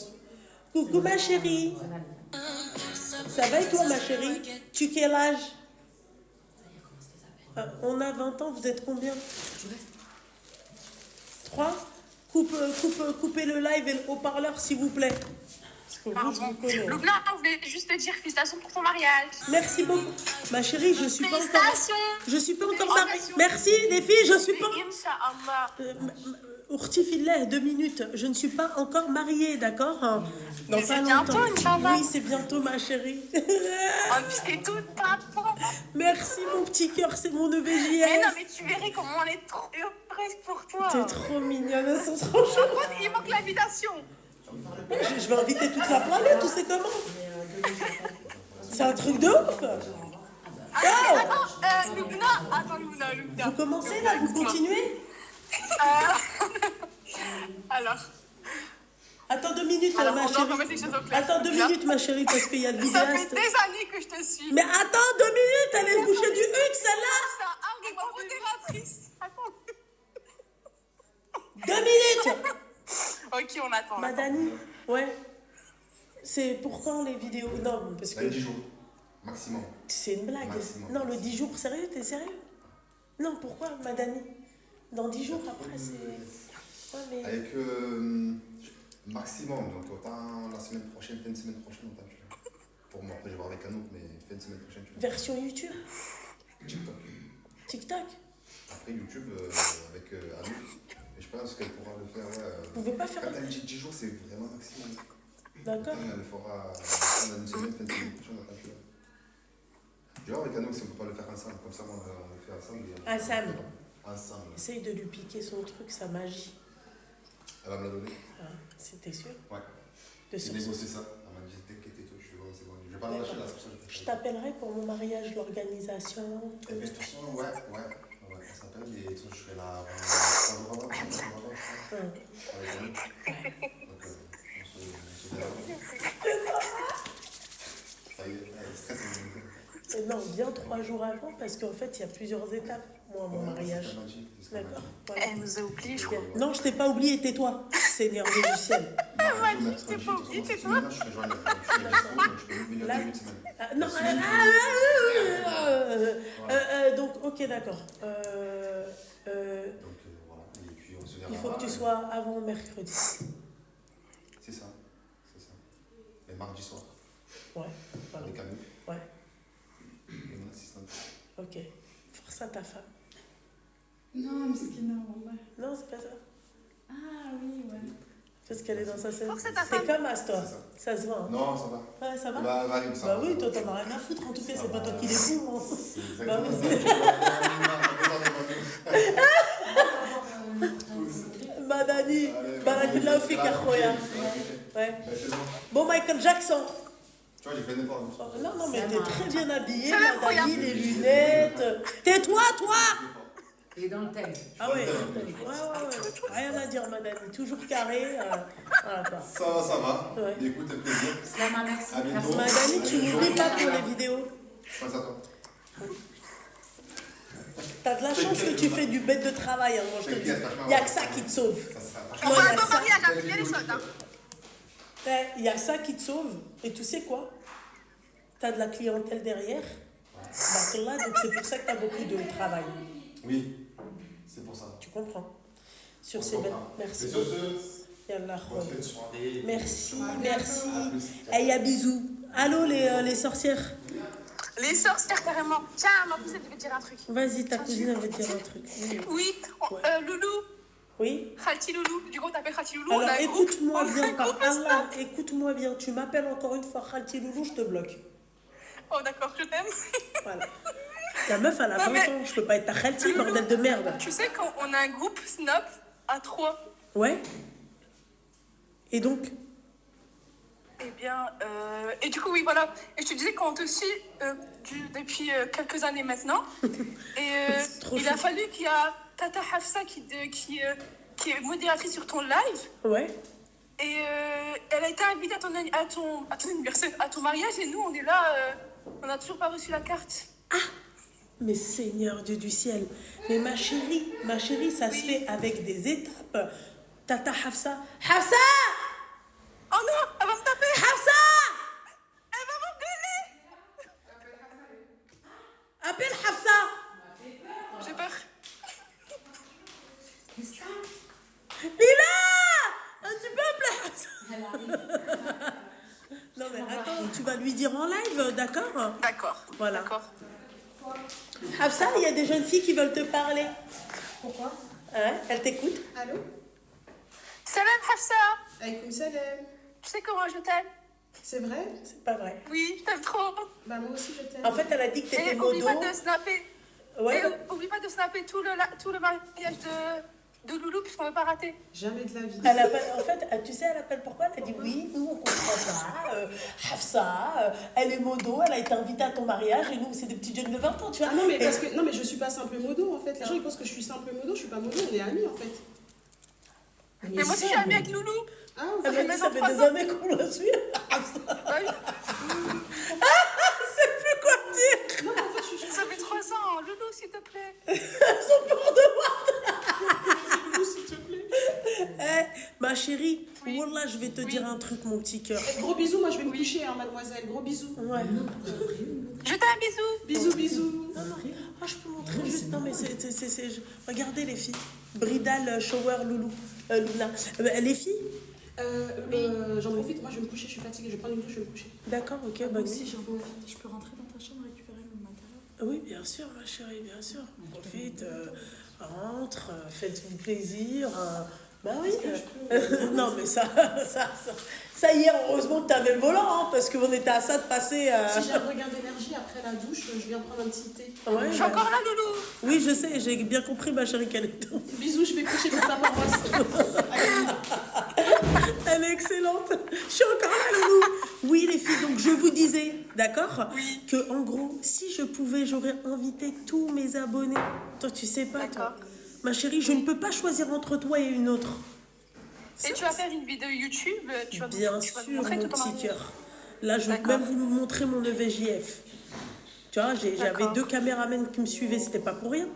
Speaker 1: Coucou ma chérie. Ça va et toi ma chérie? Tu quel âge? On a 20 ans, vous êtes combien? 3? Coupez le live et le haut-parleur, s'il vous plaît. Parce que vous, je vous connais.
Speaker 2: Loubna, on voulait juste te dire félicitations pour ton mariage.
Speaker 1: Merci beaucoup. Ma chérie, je suis pas encore...
Speaker 2: Félicitations.
Speaker 1: Je suis pas encore mariée.
Speaker 2: Félicitations.
Speaker 1: Merci, les filles, je suis pas...
Speaker 2: Inch'Allah.
Speaker 1: Ourti Fillah, 2 minutes. Je ne suis pas encore mariée, d'accord? Dans
Speaker 2: Mais
Speaker 1: pas
Speaker 2: c'est
Speaker 1: longtemps.
Speaker 2: bientôt, Inch'Allah.
Speaker 1: Oui, c'est bientôt, ma chérie.
Speaker 2: En plus, t'es toute papa.
Speaker 1: Merci, mon petit cœur, c'est mon
Speaker 2: Mais non,
Speaker 1: EVJS.
Speaker 2: mais tu verrais comment on est trop heureuse pour toi.
Speaker 1: T'es trop mignonne, elles sont trop chouettes.
Speaker 2: Par contre, il manque l'invitation.
Speaker 1: Je vais inviter toute la planète, tu sais comment? C'est un truc de ouf.
Speaker 2: Attends, Loubna.
Speaker 1: Vous commencez là, vous continuez?
Speaker 2: Alors,
Speaker 1: Attends 2 minutes,
Speaker 2: Alors,
Speaker 1: ma
Speaker 2: on doit
Speaker 1: chérie.
Speaker 2: remettre les choses au clair.
Speaker 1: Attends 2 minutes, ma chérie, parce qu'il y a le
Speaker 2: ça fait
Speaker 1: vidéaste.
Speaker 2: des années que je te suis.
Speaker 1: Mais attends 2 minutes, elle est bouchée du huc, celle-là.
Speaker 2: Ça arrive en modératrice. Attends.
Speaker 1: 2 minutes.
Speaker 2: Ok, on attend.
Speaker 1: Madani, ouais. C'est pour quand les vidéos? Non, parce que
Speaker 7: 10 jours, maximum.
Speaker 1: c'est une blague.
Speaker 7: Maximum.
Speaker 1: Non, le 10 jours, sérieux, t'es sérieux? Non, pourquoi, Madani? Dans 10 jours, après, c'est... Ouais, mais...
Speaker 7: Avec maximum, donc autant la semaine prochaine, fin de semaine prochaine, autant tu veux. Pour moi, après je vais voir avec Anouk, mais fin de semaine prochaine, tu veux.
Speaker 1: Version YouTube?
Speaker 7: TikTok.
Speaker 1: TikTok?
Speaker 7: Après YouTube, avec Anouk, et je pense qu'elle pourra le faire, ouais.
Speaker 1: Vous pouvez pas faire...
Speaker 7: Quand elle dit 10 jours, c'est vraiment maximum.
Speaker 1: D'accord.
Speaker 7: Elle le fera pendant une semaine, fin de semaine prochaine, autant tu veux. Je vais voir avec Anouk si on peut pas le faire ensemble, comme ça, on le fait ensemble.
Speaker 1: Ensemble.
Speaker 7: Ensemble.
Speaker 1: Essaye de lui piquer son truc, sa magie.
Speaker 7: Elle va me la donner.
Speaker 1: Ah, c'était sûr?
Speaker 7: Ouais.
Speaker 1: De
Speaker 7: J'ai
Speaker 1: sur
Speaker 7: négocié ça. Elle m'a dit t'inquiète et tout, je suis bon, c'est bon. Je vais pas la lâcher là, c'est pour ça que
Speaker 1: Je t'appellerai pour mon mariage, l'organisation.
Speaker 7: Eh bien, de toute façon, ouais, on s'appelle et tout, je serai là avant. Donc, on se verra. Ça y est, stress est monté.
Speaker 1: Non, bien 3 jours avant, parce qu'en fait, il y a plusieurs étapes, moi, mon mariage. D'accord. Voilà.
Speaker 2: Elle nous a oubliés, je crois.
Speaker 1: Non, je t'ai pas oublié, tais-toi, Seigneur du ciel.
Speaker 7: Je t'ai pas oublié, c'est toi. Je serai joignable, je suis dispo, donc je peux venir
Speaker 1: Là-
Speaker 7: début de semaine.
Speaker 1: Ah, non, donc, ok, d'accord.
Speaker 7: Donc voilà, et puis on se verra.
Speaker 1: Il faut que tu sois avant mercredi.
Speaker 7: C'est ça. Mais mardi soir,
Speaker 1: Ouais, voilà.
Speaker 7: avec Anouk
Speaker 1: Ouais,
Speaker 7: et mon assistante.
Speaker 1: ok. Force à ta femme.
Speaker 4: Non, Miskina, wallah.
Speaker 1: Non, c'est pas ça.
Speaker 4: Ah oui, ouais.
Speaker 1: Parce qu'elle est dans sa scène.
Speaker 2: Force à ta
Speaker 1: C'est
Speaker 2: femme.
Speaker 1: comme Astor. Ça se voit. Hein.
Speaker 7: Non, ça va.
Speaker 1: Ouais, ça va?
Speaker 7: Bah, Varim, ça
Speaker 1: Bah
Speaker 7: va.
Speaker 1: oui, toi, t'en as rien à foutre. En tout cas, c'est pas toi qui les fous. Hein.
Speaker 7: C'est
Speaker 1: Bah
Speaker 7: exactement
Speaker 1: oui,
Speaker 7: ça.
Speaker 1: Madani, Barakallahu fik, akhoya. Ouais. Bon, Michael Jackson.
Speaker 7: Tu vois, j'ai fait un effort.
Speaker 1: Oh, non, mais t'es très bien habillée, Madani, les lunettes. Tais-toi, toi!
Speaker 3: Il est dans le thème.
Speaker 1: Ah ouais, rien à dire, Madani. Toujours carré. Voilà quoi.
Speaker 7: Ça va.
Speaker 1: Ouais.
Speaker 7: Écoute, un plaisir.
Speaker 3: Slama, merci.
Speaker 7: À bientôt.
Speaker 1: Madani, tu n'oublies pas pour les vidéos.
Speaker 7: Je pense à toi.
Speaker 1: T'as de la chance que tu fais du bête de travail, hein, moi je te le dis. Il n'y a que ça qui te sauve.
Speaker 7: Ça sera
Speaker 2: On
Speaker 1: Moi,
Speaker 2: va
Speaker 1: il y
Speaker 2: à
Speaker 1: a
Speaker 2: ton
Speaker 1: ça.
Speaker 2: mariage, hein, clé les choses. Hein.
Speaker 1: Il y a ça qui te sauve. Et tu sais quoi? T'as de la clientèle derrière. Là, donc c'est pour ça que t'as beaucoup de travail.
Speaker 7: Oui, c'est pour ça.
Speaker 1: Tu comprends? Sur
Speaker 7: On
Speaker 1: ces bêtes.
Speaker 7: comprend.
Speaker 1: Merci
Speaker 7: Et sur
Speaker 1: beaucoup.
Speaker 7: ce,
Speaker 1: Yallah,
Speaker 7: bonne fin de soirée.
Speaker 1: merci,
Speaker 7: À
Speaker 1: merci.
Speaker 7: plus.
Speaker 1: Hey, y'a bisous. Allô les sorcières.
Speaker 2: Les sorcières, carrément. Tiens, ma cousine devait dire un truc.
Speaker 1: Vas-y, ta cousine elle veut te dire un truc.
Speaker 2: Oui, Loulou.
Speaker 1: Oui.
Speaker 2: Khalti Loulou. Du coup, on t'appelle Khalti Loulou.
Speaker 1: Alors
Speaker 2: on a un groupe.
Speaker 1: écoute-moi
Speaker 2: On a
Speaker 1: bien,
Speaker 2: un
Speaker 1: par
Speaker 2: groupe.
Speaker 1: Allah, écoute-moi bien. Tu m'appelles encore une fois Khalti Loulou, je te bloque.
Speaker 2: Oh, d'accord, je t'aime.
Speaker 1: Voilà. La meuf, elle a 20
Speaker 2: Non, mais-
Speaker 1: ans. Je peux pas être ta Khalti, bordel de merde.
Speaker 2: Tu sais, quand on a un groupe Snap à 3,
Speaker 1: Ouais. Et donc,
Speaker 2: eh bien, et du coup, oui, voilà. Et je te disais qu'on te suit depuis quelques années maintenant. Et
Speaker 1: C'est trop
Speaker 2: il a
Speaker 1: chou.
Speaker 2: fallu qu'il y a Tata Hafsa qui est modératrice sur ton live.
Speaker 1: ouais.
Speaker 2: Et elle a été invitée à ton anniversaire, à ton mariage. Et nous, on est là, on n'a toujours pas reçu la carte.
Speaker 1: Mais Seigneur Dieu du ciel. Mais ma chérie, ça se fait avec des étapes. Tata Hafsa. Hafsa!
Speaker 2: Oh non, elle va se taper.
Speaker 1: Hafsa!
Speaker 2: Elle va m'engueuler.
Speaker 1: Appelle Hafsa!
Speaker 2: J'ai peur.
Speaker 1: Lila! dire en live, d'accord?
Speaker 2: D'accord.
Speaker 1: Voilà.
Speaker 2: D'accord.
Speaker 1: Hafsa, il y a des jeunes filles qui veulent te parler.
Speaker 4: Pourquoi?
Speaker 1: Hein? Elles t'écoutent?
Speaker 4: Allô?
Speaker 2: Salam Hafsa.
Speaker 4: Aïkoum salam.
Speaker 2: Tu sais comment je t'aime?
Speaker 4: C'est vrai?
Speaker 1: C'est pas vrai.
Speaker 2: Oui, je t'aime trop.
Speaker 4: Bah moi aussi je t'aime.
Speaker 1: En fait, elle a dit que t'étais
Speaker 2: Et oublie
Speaker 1: modo.
Speaker 2: pas de snapper.
Speaker 1: Ouais.
Speaker 2: Et oublie pas de snapper tout le mariage de Loulou puisqu'on veut pas rater.
Speaker 4: Jamais de la vie.
Speaker 1: Elle appelle, en fait, tu sais, elle appelle pourquoi? Elle a dit oui, nous on comprend pas. Hafsa, elle est modo, elle a été invitée à ton mariage et nous c'est des petites jeunes de 20 ans, tu vois.
Speaker 4: Ah non mais
Speaker 1: Et-
Speaker 4: parce que non mais je suis pas simple modo en fait. Les gens ils pensent que je suis simple modo, je suis pas modo, on est amis en fait.
Speaker 2: Mais moi aussi je suis amie avec Loulou.
Speaker 4: Ah
Speaker 1: Elle
Speaker 4: ok.
Speaker 1: m'a dit ça fait des années qu'on le suit. Hafsa.
Speaker 2: Ouais.
Speaker 1: C'est plus quoi dire.
Speaker 4: Non mais en fait je suis
Speaker 2: Ça fait 3 ans. Loulou, s'il te plaît.
Speaker 1: Son pour de
Speaker 4: s'il te plaît.
Speaker 1: Eh, ma chérie,
Speaker 2: Oui.
Speaker 1: Wallah, je vais te dire un truc, mon petit cœur.
Speaker 4: Eh, gros bisous, moi je vais me coucher hein, mademoiselle. Gros bisous.
Speaker 1: Ouais.
Speaker 2: Je t'aime, bisous.
Speaker 4: Bisous bisous.
Speaker 1: Non, non. Ah, je peux montrer juste. Non, mais regardez les filles. Bridal shower Loulou. Luna. Les filles?
Speaker 4: J'en profite, moi je vais me coucher, je suis fatiguée, je vais prendre une douche, je vais me coucher.
Speaker 1: D'accord, ok,
Speaker 3: Moi
Speaker 1: bah
Speaker 3: aussi,
Speaker 1: oui.
Speaker 3: j'en profite. Je peux rentrer dans ta chambre et récupérer mon matériel.
Speaker 1: Oui, bien sûr, ma chérie, bien sûr. Profite, rentre, faites du plaisir. Bah oui. Non, mais ça y est, heureusement que t'avais le volant, hein, parce qu'on était à ça de passer.
Speaker 4: Si j'ai un regain d'énergie après la douche, je viens prendre un petit thé.
Speaker 1: Ouais,
Speaker 2: Je suis
Speaker 1: bah,
Speaker 2: encore là, Loulou.
Speaker 1: oui, je sais, j'ai bien compris, ma chérie, qu'elle est tombée.
Speaker 4: Bisous, je vais coucher pour ta paroisse.
Speaker 1: Elle est excellente. Je suis encore là, Loulou. Oui, les filles, donc je vous disais, d'accord, que en gros, si je pouvais, j'aurais invité tous mes abonnés. Toi, tu sais pas, toi.
Speaker 2: D'accord.
Speaker 1: Ma chérie, je ne peux pas choisir entre toi et une autre.
Speaker 2: Et tu vas faire une vidéo YouTube. Tu vas
Speaker 1: Bien
Speaker 2: tu vas
Speaker 1: sûr,
Speaker 2: nous montrer
Speaker 1: mon
Speaker 2: tout ton
Speaker 1: petit
Speaker 2: mariage.
Speaker 1: cœur. Là, je vais
Speaker 2: D'accord.
Speaker 1: même vous montrer mon EVJF. Tu vois, j'avais
Speaker 2: D'accord.
Speaker 1: 2 caméramans qui me suivaient, c'était pas pour rien.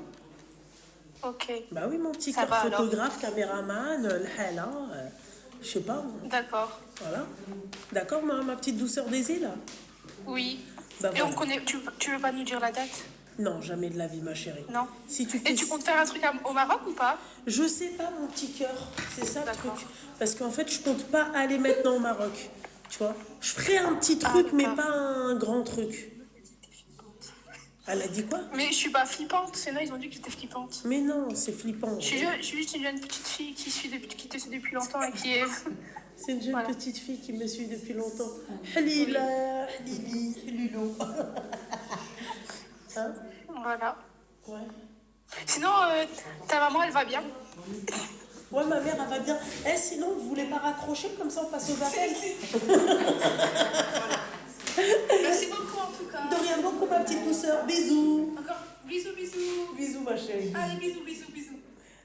Speaker 2: Ok.
Speaker 1: Bah oui, mon petit
Speaker 2: Ça
Speaker 1: cœur,
Speaker 2: va, alors.
Speaker 1: photographe, caméraman, l'hala, je sais pas.
Speaker 2: D'accord.
Speaker 1: Voilà. D'accord, ma petite douceur des îles?
Speaker 2: Oui.
Speaker 1: Bah
Speaker 2: Et on
Speaker 1: voilà.
Speaker 2: connaît. Tu veux pas nous dire la date?
Speaker 1: Non, jamais de la vie, ma chérie.
Speaker 2: Non.
Speaker 1: Si tu fais...
Speaker 2: Et tu comptes faire un truc au Maroc ou pas?
Speaker 1: Je sais pas, mon petit cœur. C'est ça le
Speaker 2: D'accord.
Speaker 1: truc. Parce qu'en fait, je compte pas aller maintenant au Maroc. Tu vois? Je ferai un petit truc, mais
Speaker 2: d'accord.
Speaker 1: pas un grand truc. Elle a dit quoi?
Speaker 2: Mais je suis pas flippante. Sinon, ils ont dit que j'étais flippante.
Speaker 1: Mais non, c'est flippant.
Speaker 2: Je suis juste une jeune petite fille qui te suit depuis longtemps et qui est.
Speaker 1: C'est une jeune
Speaker 2: Voilà.
Speaker 1: petite fille qui me suit depuis longtemps. Halila, Halili, Lulo. Hein?
Speaker 2: Voilà.
Speaker 1: Ouais.
Speaker 2: Sinon, ta maman, elle va bien.
Speaker 1: Ouais, ma mère, elle va bien. Eh, sinon, vous voulez pas raccrocher, comme ça on passe aux appels?
Speaker 2: Merci beaucoup en tout cas.
Speaker 1: De rien, beaucoup, ma petite douceur. Bisous.
Speaker 2: Encore bisous, bisous.
Speaker 1: Bisous, ma chérie.
Speaker 2: Allez, bisous, bisous, bisous.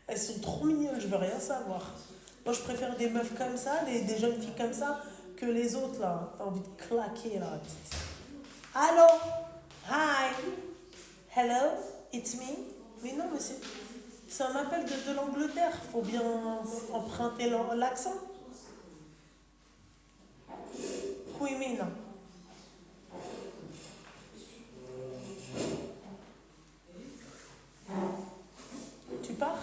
Speaker 1: Elles sont trop mignonnes, je veux rien savoir. Moi, je préfère des meufs comme ça, des jeunes filles comme ça, que les autres, là. T'as envie de claquer, là. Allô? Hi. Hello? It's me? Mais non, mais c'est un appel de l'Angleterre. Faut bien emprunter l'accent. Oui, mais non. Tu pars?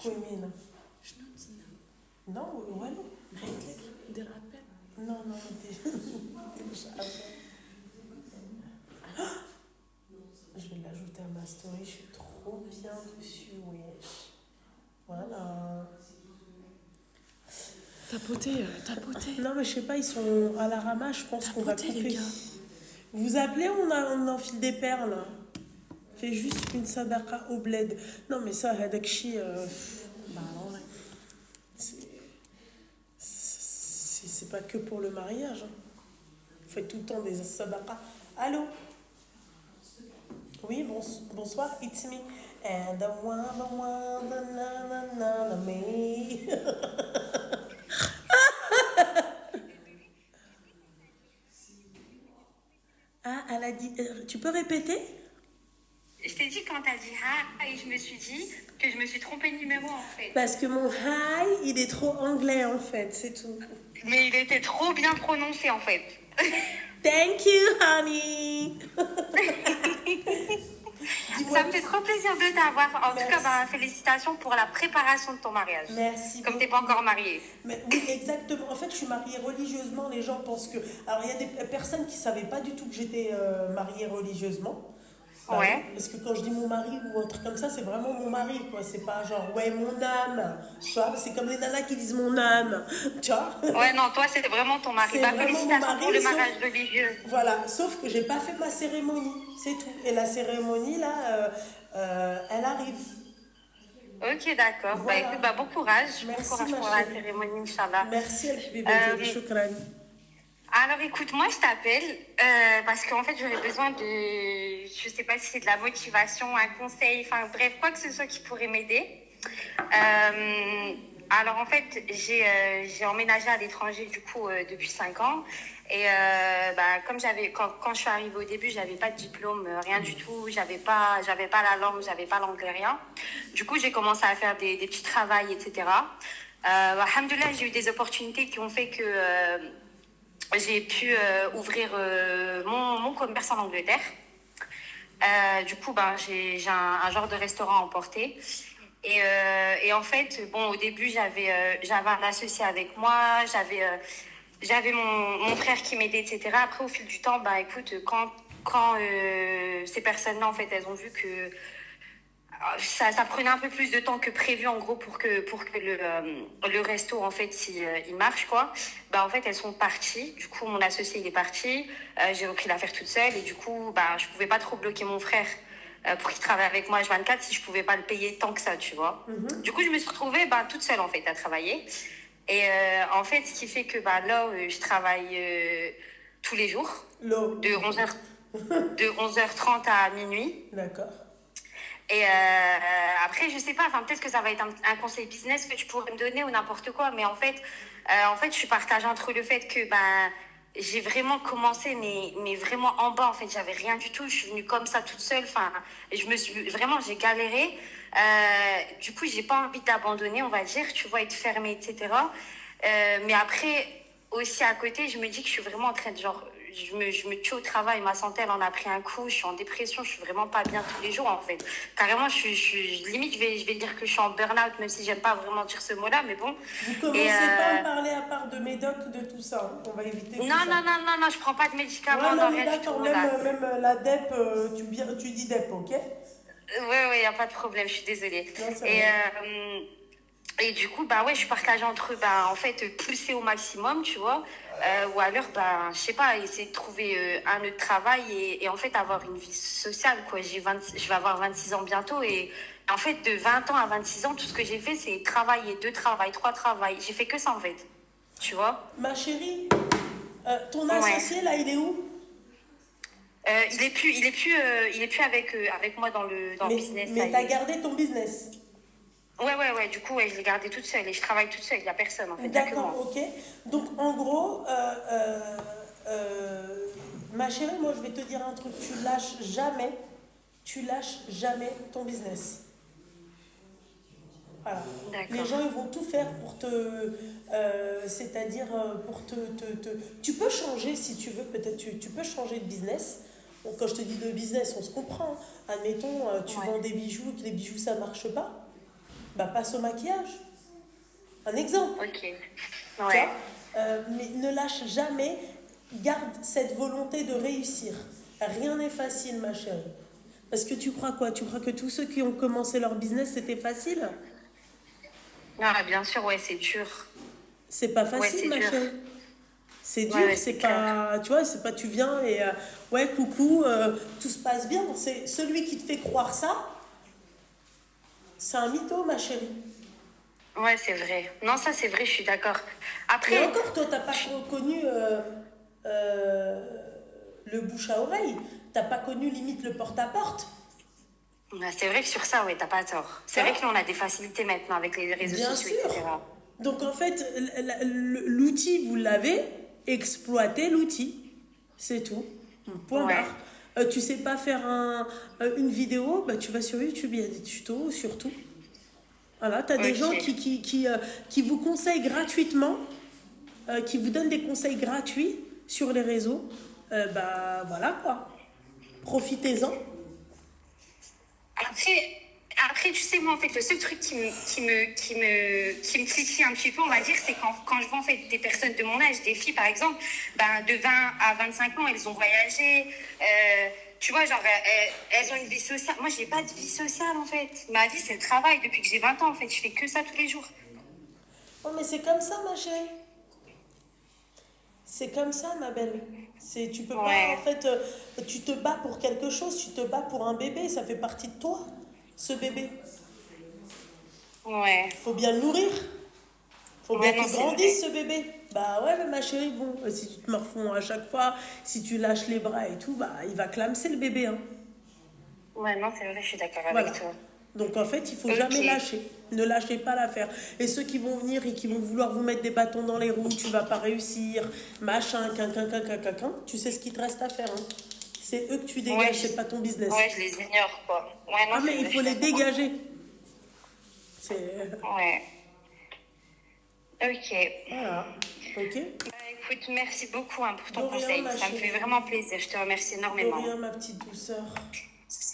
Speaker 1: Queen. Non, ouais, non. Non, non, je vais l'ajouter à ma story, je suis trop bien dessus, wesh. Voilà.
Speaker 3: Tapoter.
Speaker 1: Non, mais je sais pas, ils sont à la ramasse, je pense qu'on va
Speaker 3: Tapoter, les
Speaker 1: couper.
Speaker 3: gars.
Speaker 1: Vous appelez, on enfile des perles. Fais juste une sadaqa au bled. Non, mais ça, hadakchi, bah ouais. C'est pas que pour le mariage. Hein. Vous faites tout le temps des sadaqa. Allô? Oui, bonsoir, it's me. And the one, the me. Ah, elle a dit... tu peux répéter?
Speaker 8: Je t'ai dit quand t'as dit ah et je me suis dit que je me suis trompée de numéro en fait.
Speaker 1: Parce que mon hi, il est trop anglais en fait, c'est tout.
Speaker 8: Mais il était trop bien prononcé en fait.
Speaker 1: Thank you, honey.
Speaker 8: Ça me fait trop plaisir de t'avoir. En tout cas,
Speaker 1: Merci.
Speaker 8: félicitations pour la préparation de ton mariage.
Speaker 1: Merci
Speaker 8: Comme
Speaker 1: beaucoup.
Speaker 8: t'es pas encore mariée.
Speaker 1: Mais oui, exactement. En fait, je suis mariée religieusement. Les gens pensent que... Alors, il y a des personnes qui ne savaient pas du tout que j'étais mariée religieusement. Bah
Speaker 8: Ouais.
Speaker 1: oui, parce que quand je dis mon mari ou un truc comme ça, c'est vraiment mon mari, quoi. C'est pas genre, ouais, mon âme. Tu vois, c'est comme les nanas qui disent mon âme. Tu vois?
Speaker 8: Ouais, non, toi, c'est vraiment ton mari.
Speaker 1: C'est vraiment mon
Speaker 8: Félicitations
Speaker 1: mari,
Speaker 8: pour le
Speaker 1: sauf-
Speaker 8: mariage religieux.
Speaker 1: Voilà, sauf que j'ai pas fait ma cérémonie, c'est tout. Et la cérémonie, là, elle arrive.
Speaker 8: Ok, d'accord.
Speaker 1: Voilà.
Speaker 8: Bah écoute, bon courage.
Speaker 1: Merci,
Speaker 8: Bon courage
Speaker 1: ma
Speaker 8: pour la
Speaker 1: chérie.
Speaker 8: cérémonie, Inch'Allah.
Speaker 1: Merci, El Shukran.
Speaker 8: Alors écoute, moi je t'appelle parce qu'en fait j'aurais besoin de, je sais pas si c'est de la motivation, un conseil, enfin bref, quoi que ce soit qui pourrait m'aider. Alors en fait j'ai emménagé à l'étranger du coup depuis 5 ans et comme quand je suis arrivée au début j'avais pas de diplôme, rien du tout, j'avais pas la langue, j'avais pas l'anglais, rien. Du coup j'ai commencé à faire des petits travails, etc. Alhamdoulilah, j'ai eu des opportunités qui ont fait que j'ai pu ouvrir mon commerce en Angleterre. Du coup, j'ai un genre de restaurant à emporter. Et en fait, bon, au début, j'avais un associé avec moi, j'avais mon frère qui m'aidait, etc. Après, au fil du temps, écoute, quand ces personnes-là, en fait, elles ont vu que ça prenait un peu plus de temps que prévu en gros pour que le resto en fait il marche quoi. En fait elles sont parties, du coup mon associé il est parti, j'ai repris l'affaire toute seule et du coup je pouvais pas trop bloquer mon frère pour qu'il travaille avec moi H24 si je pouvais pas le payer tant que ça, tu vois. Du coup je me suis retrouvée toute seule en fait à travailler et en fait ce qui fait que là je travaille tous les jours de 11h30 à minuit.
Speaker 1: D'accord.
Speaker 8: Et après, je sais pas, peut-être que ça va être un conseil business que tu pourrais me donner ou n'importe quoi, mais en fait, je suis partagée entre le fait que j'ai vraiment commencé, mais vraiment en bas, en fait, j'avais rien du tout, je suis venue comme ça toute seule, j'ai galéré. Du coup, j'ai pas envie d'abandonner, on va dire, tu vois, être fermée, etc. Mais après, aussi à côté, je me dis que je suis vraiment en train de je me tue au travail, ma santé elle en a pris un coup, je suis en dépression, je suis vraiment pas bien tous les jours en fait. Carrément, limite je vais dire que je suis en burn-out, même si j'aime pas vraiment dire ce mot-là, mais bon.
Speaker 1: Vous commencez pas à me parler à part de médoc, de tout ça, on va éviter tout ça.
Speaker 8: Non, je prends pas de médicaments,
Speaker 1: Ouais,
Speaker 8: non,
Speaker 1: mais
Speaker 8: rien du
Speaker 1: d'accord,
Speaker 8: tout. Là.
Speaker 1: même la DEP, tu dis DEP, ok?
Speaker 8: Ouais, y a pas de problème, je suis désolée.
Speaker 1: Non, c'est
Speaker 8: Et du coup, je suis partagée entre, en fait, pousser au maximum, tu vois, ou alors, je sais pas, essayer de trouver un autre travail et en fait, avoir une vie sociale, quoi. Je vais avoir 26 ans bientôt et en fait, de 20 ans à 26 ans, tout ce que j'ai fait, c'est travailler, 2 travails, 3 travails. J'ai fait que ça, en fait, tu vois.
Speaker 1: Ma chérie, ton associé, là, il est où?
Speaker 8: Il est plus avec moi dans le business.
Speaker 1: Mais t'as gardé ton business?
Speaker 8: Ouais, du coup, je l'ai gardée toute seule et je travaille toute seule, il n'y a personne en fait.
Speaker 1: D'accord, ok. Donc en gros, ma chérie, moi je vais te dire un truc, tu lâches jamais ton business. Voilà. Les gens ils vont tout faire pour c'est-à-dire pour tu peux changer si tu veux, peut-être tu peux changer de business. Bon, quand je te dis de business, on se comprend. Admettons, tu vends des bijoux et que les bijoux ça marche pas. Passe au maquillage. Un exemple.
Speaker 8: Ok. Ouais.
Speaker 1: Mais ne lâche jamais. Garde cette volonté de réussir. Rien n'est facile, ma chérie. Parce que tu crois quoi? Tu crois que tous ceux qui ont commencé leur business, c'était facile?
Speaker 8: Non, bien sûr, ouais, c'est dur.
Speaker 1: C'est pas facile, ma chérie. C'est dur, c'est pas... Clair. Tu vois, c'est pas tu viens et... ouais, coucou, tout se passe bien. C'est celui qui te fait croire ça. C'est un mytho, ma chérie.
Speaker 8: Ouais, c'est vrai. Non, ça, c'est vrai, je suis d'accord. Après...
Speaker 1: Et encore, toi, t'as pas connu le bouche à oreille. T'as pas connu, limite, le porte-à-porte.
Speaker 8: C'est vrai que sur ça, ouais, t'as pas tort. C'est vrai que nous, on a des facilités maintenant avec les réseaux sociaux, etc.
Speaker 1: Donc, en fait, l'outil, vous l'avez, exploitez l'outil. C'est tout. Point barre. Tu sais pas faire une vidéo, tu vas sur YouTube, il y a des tutos surtout. Voilà, tu as des gens qui vous conseillent gratuitement, qui vous donnent des conseils gratuits sur les réseaux. Voilà quoi. Profitez-en.
Speaker 8: Après, tu sais, moi, en fait, le seul truc qui me titille un petit peu, on va dire, c'est quand je vois, en fait, des personnes de mon âge, des filles, par exemple, ben, de 20 à 25 ans, elles ont voyagé. Tu vois, genre, elles ont une vie sociale. Moi, je n'ai pas de vie sociale, en fait. Ma vie, c'est le travail. Depuis que j'ai 20 ans, en fait, je fais que ça tous les jours.
Speaker 1: Oh, mais c'est comme ça, ma chérie. C'est comme ça, ma belle. Tu peux
Speaker 8: Ouais.
Speaker 1: pas, en fait, tu te bats pour quelque chose, tu te bats pour un bébé, ça fait partie de toi, ce bébé.
Speaker 8: Ouais.
Speaker 1: Faut bien le nourrir. Faut bien
Speaker 8: Ouais, non,
Speaker 1: qu'il
Speaker 8: c'est
Speaker 1: grandisse, ce bébé. Bah ouais, mais ma chérie, bon, si tu te morfonds à chaque fois, si tu lâches les bras et tout, bah il va clamser le bébé, hein.
Speaker 8: Ouais, non, c'est vrai, je suis d'accord
Speaker 1: Voilà.
Speaker 8: avec toi.
Speaker 1: Donc en fait, il faut
Speaker 8: Ok.
Speaker 1: jamais lâcher. Ne lâchez pas l'affaire. Et ceux qui vont venir et qui vont vouloir vous mettre des bâtons dans les roues, tu vas pas réussir, machin, tu sais ce qu'il te reste à faire, hein. C'est eux que tu dégages,
Speaker 8: Ouais,
Speaker 1: c'est pas ton business.
Speaker 8: Ouais, je les ignore, quoi. Ouais, non,
Speaker 1: Ah mais
Speaker 8: c'est
Speaker 1: il
Speaker 8: vrai,
Speaker 1: faut
Speaker 8: je
Speaker 1: les
Speaker 8: suis d'accord.
Speaker 1: dégager. C'est...
Speaker 8: Ouais. Ok.
Speaker 1: Voilà. Ok.
Speaker 8: Bah, écoute, merci beaucoup hein, pour ton
Speaker 1: De rien,
Speaker 8: conseil.
Speaker 1: ma
Speaker 8: Ça me
Speaker 1: chérie.
Speaker 8: fait vraiment plaisir. Je te remercie
Speaker 1: De
Speaker 8: énormément.
Speaker 1: rien, ma petite douceur.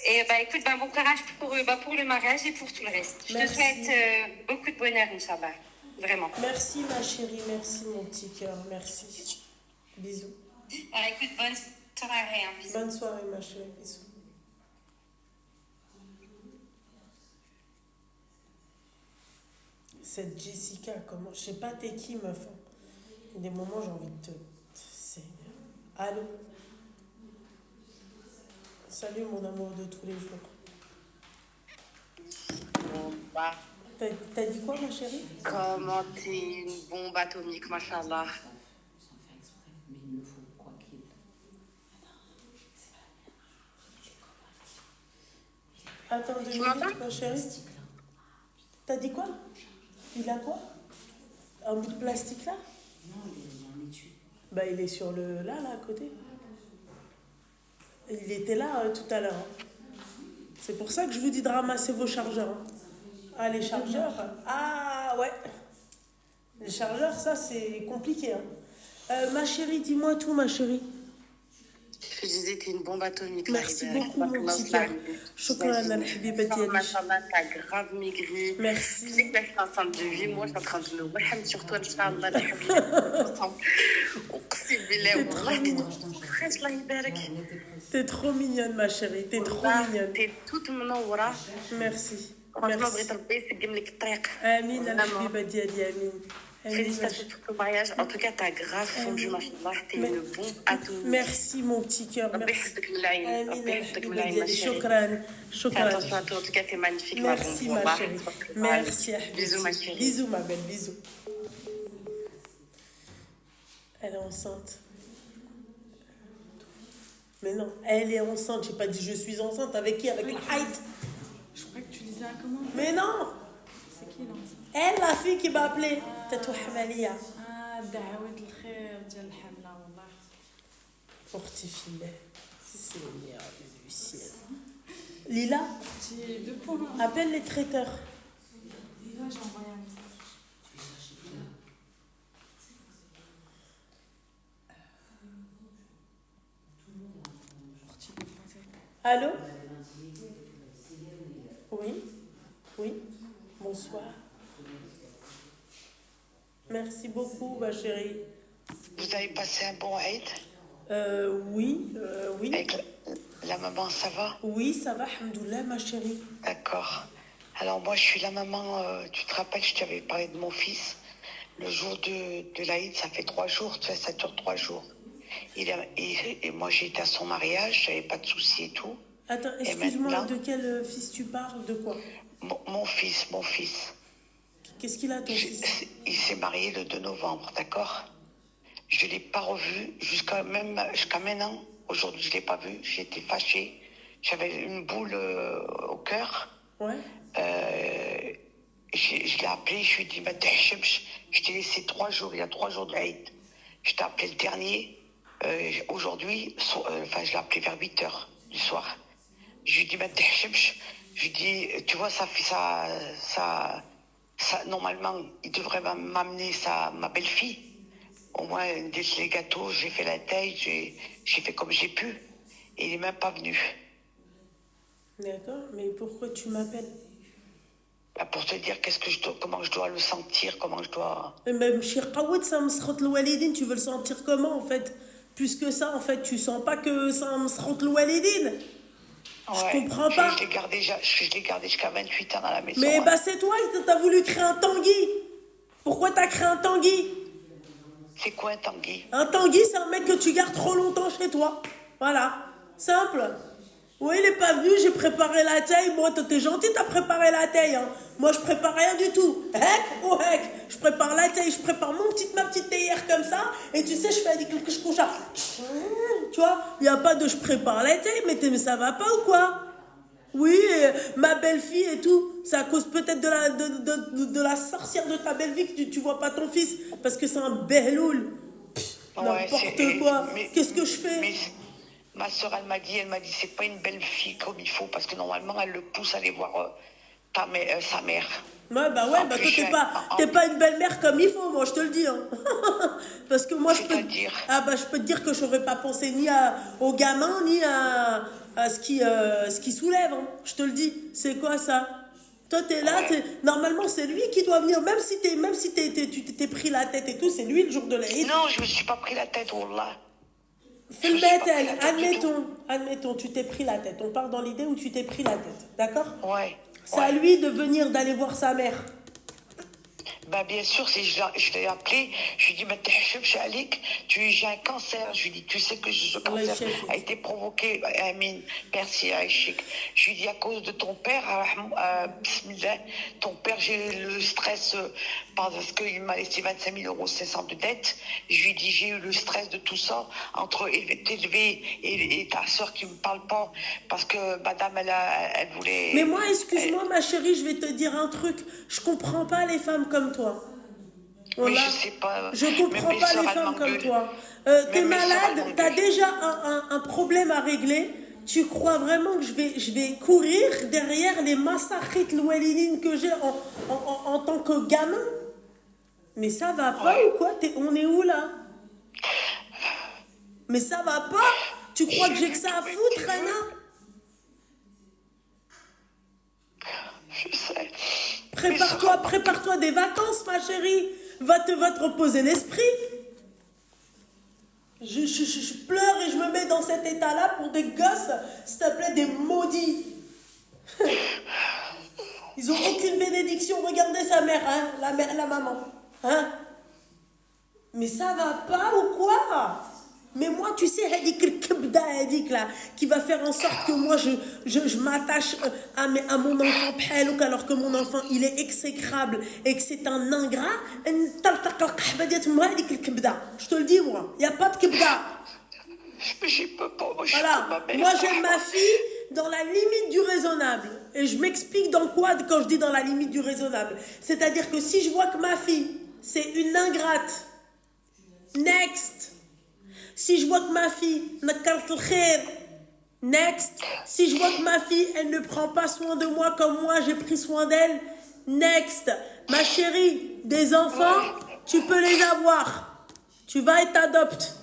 Speaker 8: Et bah écoute, bon courage pour le mariage et pour tout le reste. Je te
Speaker 1: Merci.
Speaker 8: souhaite beaucoup de bonheur, Inch'Allah. Vraiment.
Speaker 1: Merci ma chérie, merci mon petit cœur, merci. Bisous.
Speaker 8: Bah, écoute, bonne soirée. Hein. Bisous.
Speaker 1: Bonne soirée ma chérie, bisous. Cette Jessica, comment... Je sais pas t'es qui meuf. Hein. Il y a des moments j'ai envie de te... C'est... Allô. Salut mon amour de tous les jours.
Speaker 9: Bah,
Speaker 1: T'as dit quoi ma chérie?
Speaker 9: comment t'es une bombe atomique, machallah.
Speaker 3: Mais il me faut quoi qu'il.
Speaker 1: Attends 2
Speaker 9: Tu
Speaker 1: minutes
Speaker 9: m'entends
Speaker 1: ma chérie. T'as dit quoi? Il a quoi? Un bout de plastique là?
Speaker 3: Non, il y a un étui.
Speaker 1: Bah il est sur le... là à côté. Il était là tout à l'heure. Hein. C'est pour ça que je vous dis de ramasser vos chargeurs. Hein. Ah les chargeurs. Ah ouais. Les chargeurs, ça c'est compliqué. Hein. Ma chérie, dis-moi tout ma chérie.
Speaker 9: Je disais, t'es une bombe atomique.
Speaker 1: Merci
Speaker 9: Larry,
Speaker 1: beaucoup mon petit cœur. Shukran al-habibati Ali.
Speaker 9: Machallah, t'as grave maigri.
Speaker 1: Merci.
Speaker 9: Tu sais que là, je suis enceinte de 8 mois, je suis en train de me waham sur toi, Inch'Allah, ensemble. Oqsim billah, wallah, t'es très Allah يبارك.
Speaker 1: T'es trop mignonne ma chérie, t'es trop
Speaker 9: والله
Speaker 1: mignonne.
Speaker 9: t'es toute منورة.
Speaker 1: Merci.
Speaker 9: Franchement,
Speaker 1: Merci.
Speaker 9: بغيت ربي يسقم لك الطريق.
Speaker 1: Amin
Speaker 9: Vraiment.
Speaker 1: al-habiba diali, amin. Amin,
Speaker 9: Félicitations pour ton mariage. En tout cas, t'as grave fondu, machallah. T'es
Speaker 1: Mais-
Speaker 9: une bombe atomique.
Speaker 1: Merci mon petit cœur,
Speaker 9: ربي
Speaker 1: merci.
Speaker 9: يحفظك من العين.
Speaker 1: Amin
Speaker 9: ربي يحفظك من
Speaker 1: al-habiba
Speaker 9: العين، ما
Speaker 1: diali,
Speaker 9: chérie.
Speaker 1: shukran.
Speaker 9: Fais
Speaker 1: Shukran.
Speaker 9: attention à toi, en tout cas, t'es magnifique, ma
Speaker 1: Merci
Speaker 9: bombe.
Speaker 1: ma
Speaker 9: Wallah.
Speaker 1: chérie.
Speaker 9: Allez,
Speaker 1: Merci Ahmed.
Speaker 9: Bisous, ma chérie.
Speaker 1: Bisous ma belle, bisous. Elle est enceinte. Mais non, elle est enceinte. J'ai pas dit je suis enceinte. Avec qui? Avec la height.
Speaker 5: Je crois que tu lisais un comment.
Speaker 1: Mais non.
Speaker 5: C'est qui là?
Speaker 1: Elle, la fille qui m'a appelé. Tatou Hamalia.
Speaker 5: Ah, دعوة الخير ديال الحملة والله.
Speaker 1: Fortifie-les. Seigneur du ciel. Lila,
Speaker 5: J'ai 2 points là.
Speaker 1: appelle les traiteurs.
Speaker 5: Là, j'ai envoyé un message.
Speaker 1: Allô? Oui? Oui? Bonsoir. Merci beaucoup, ma chérie.
Speaker 9: Vous avez passé un bon Eid
Speaker 1: Oui, oui.
Speaker 9: avec la maman, ça va?
Speaker 1: Oui, ça va, alhamdoulilah, ma chérie.
Speaker 9: D'accord. Alors moi, je suis la maman, tu te rappelles, je t'avais parlé de mon fils. Le jour de l'Aïd, ça fait 3 jours, tu sais, ça dure 3 jours. Et moi, j'ai été à son mariage, j'avais pas de soucis et tout.
Speaker 1: Attends,
Speaker 9: Et
Speaker 1: excuse-moi,
Speaker 9: maintenant
Speaker 1: de quel fils tu parles? De quoi?
Speaker 9: Mon fils.
Speaker 1: Qu'est-ce qu'il a, ton fils?
Speaker 9: Il s'est marié le 2 novembre, d'accord? Je ne l'ai pas revu jusqu'à maintenant. Aujourd'hui, je ne l'ai pas vu. J'étais fâchée. J'avais une boule au cœur.
Speaker 1: Ouais.
Speaker 9: Je l'ai appelé. Je lui ai dit, je t'ai laissé 3 jours. Il y a 3 jours de l'Aïd. Je t'ai appelé le dernier. Aujourd'hui, je l'ai appelé vers 8 h du soir. Je lui ai dit, je lui ai dit, tu vois, ça fait ça, normalement, il devrait m'amener ma belle-fille. Au moins, les gâteaux, j'ai fait la taille, j'ai fait comme j'ai pu. Et il n'est même pas venu.
Speaker 1: D'accord, mais pourquoi tu m'appelles?
Speaker 9: Bah, pour te dire comment je dois le sentir, comment je dois...
Speaker 1: Même Chir Kawad, ça me srot le walidine, tu veux le sentir comment en fait? Plus que ça, en fait, tu sens pas que ça me srot le walidine? Je comprends pas.
Speaker 9: Je l'ai gardé jusqu'à 28 ans à la maison.
Speaker 1: Mais bah c'est toi, t'as voulu créer un Tanguy. Pourquoi t'as créé un Tanguy?
Speaker 9: C'est quoi un Tanguy?
Speaker 1: Un Tanguy, c'est un mec que tu gardes trop longtemps chez toi. Voilà, simple. Oui, il est pas venu, j'ai préparé la taille. Moi, t'es gentil, t'as préparé la taille. Hein. Moi, je prépare rien du tout. Heck ou heck. Je prépare la taille, je prépare ma petite théière comme ça. Et tu sais, je fais des que je couche à... Tu vois, il n'y a pas de je prépare la taille, mais ça va pas ou quoi? Oui, ma belle-fille et tout. C'est à cause peut-être de la sorcière de ta belle-fille que tu vois pas ton fils. Parce que c'est un behloul. N'importe quoi. Qu'est-ce que je fais?
Speaker 9: Ma soeur, elle m'a dit, c'est pas une belle fille comme il faut, parce que normalement, elle le pousse à aller voir sa mère.
Speaker 1: Ouais, bah toi, t'es pas une belle-mère comme il faut, moi, je te le dis. Hein. Parce que moi, je peux te dire que j'aurais pas pensé ni au gamin, ni à ce qui soulève. Hein. Je te le dis. C'est quoi ça? Toi, t'es là, normalement, c'est lui qui doit venir, même si tu t'es pris la tête et tout, c'est lui le jour de l'Aïd.
Speaker 9: Non, je me suis pas pris la tête, wallah.
Speaker 1: Admettons, tu t'es pris la tête. On part dans l'idée où tu t'es pris la tête, d'accord?
Speaker 9: Ouais.
Speaker 1: C'est à lui de venir, d'aller voir sa mère.
Speaker 9: Bah bien sûr, je l'ai appelé, je lui ai dit, mais j'ai un cancer. Je lui ai dit, tu sais que ce cancer a été provoqué, Amine, merci Aïchik. Je lui ai dit, à cause de ton père, bismillah, ton père, j'ai eu le stress parce qu'il m'a laissé 25 000 € 500 de dette. Je lui ai dit, j'ai eu le stress de tout ça, entre t'élever et ta soeur qui me parle pas, parce que madame, elle voulait...
Speaker 1: Mais moi, excuse-moi, ma chérie, je vais te dire un truc. Je comprends pas les femmes comme toi.
Speaker 9: Oui, je sais pas.
Speaker 1: Je comprends pas les femmes comme toi. T'es malade, t'as déjà un problème à régler. Tu crois vraiment que je vais courir derrière les massachit l'oualinine que j'ai en tant que gamin? Mais ça va pas ou quoi? On est où là? Mais ça va pas? Tu crois que j'ai que ça à foutre, Anna?
Speaker 9: Je sais.
Speaker 1: Prépare-toi des vacances, ma chérie. Va te reposer l'esprit. Je pleure et je me mets dans cet état-là pour des gosses, s'il te plaît, des maudits. Ils ont aucune bénédiction. Regardez sa mère, hein, la maman. Hein? Mais ça va pas ou quoi? Mais moi, tu sais, là, qui va faire en sorte que moi, je m'attache à mon enfant alors que mon enfant, il est exécrable et que c'est un ingrat. Je te le dis, moi, il n'y a pas de kibda. Voilà, moi j'aime ma fille dans la limite du raisonnable. Et je m'explique dans quoi quand je dis dans la limite du raisonnable. C'est-à-dire que si je vois que ma fille, c'est une ingrate, next. Si je vois que ma fille, next. Si je vois que ma fille, elle ne prend pas soin de moi comme moi, j'ai pris soin d'elle, next. Ma chérie, des enfants, tu peux les avoir. Tu vas et t'adoptes.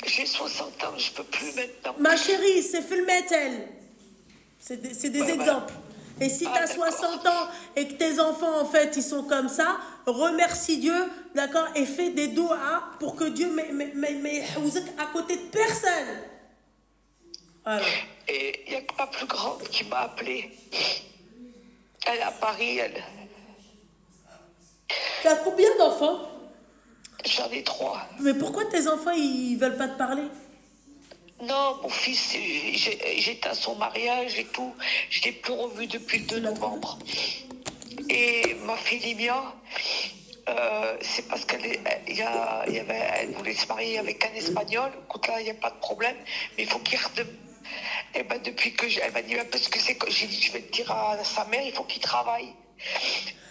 Speaker 9: J'ai 60 ans, je peux plus maintenant.
Speaker 1: Ma chérie, c'est Fulmetel. C'est des exemples. Et si tu as 60 ans et que tes enfants, en fait, ils sont comme ça, remercie Dieu, d'accord, et fais des doigts pour que Dieu met à côté de personne. Voilà.
Speaker 9: Et il n'y a que ma plus grande qui m'a appelée. Elle est à Paris, elle.
Speaker 1: Tu as combien d'enfants?
Speaker 9: J'en ai 3.
Speaker 1: Mais pourquoi tes enfants, ils veulent pas te parler?
Speaker 9: Non, mon fils, j'étais à son mariage et tout. Je ne l'ai plus revu depuis le 2 novembre. Et ma fille Limia, c'est parce qu'elle voulait se marier avec un Espagnol. Écoute, là, il n'y a pas de problème. Mais il faut qu'il redemande. Et ben, depuis que elle m'a dit, parce que j'ai dit, je vais le dire à sa mère, il faut qu'il travaille.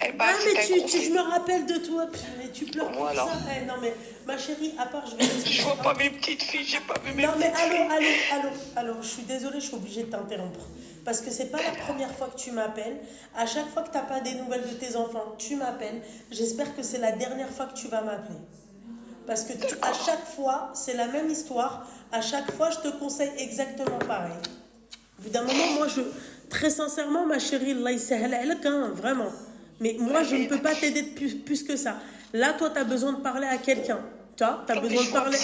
Speaker 1: Mais je me rappelle de toi, mais tu pleures pour ça. Non mais ma chérie, à part
Speaker 9: je vois pas mes petites filles, j'ai pas vu mes petites filles.
Speaker 1: Non mais allô, je suis désolée, je suis obligée de t'interrompre. Parce que c'est pas la première fois que tu m'appelles. À chaque fois que t'as pas des nouvelles de tes enfants, tu m'appelles. J'espère que c'est la dernière fois que tu vas m'appeler. Parce que à chaque fois, c'est la même histoire. À chaque fois, je te conseille exactement pareil. bout d'un moment, moi, très sincèrement, ma chérie, Allah yasahel alak, hein, vraiment. Mais moi, je ne peux pas t'aider de plus que ça. Là, toi, tu as besoin de parler à quelqu'un. Tu as besoin de parler.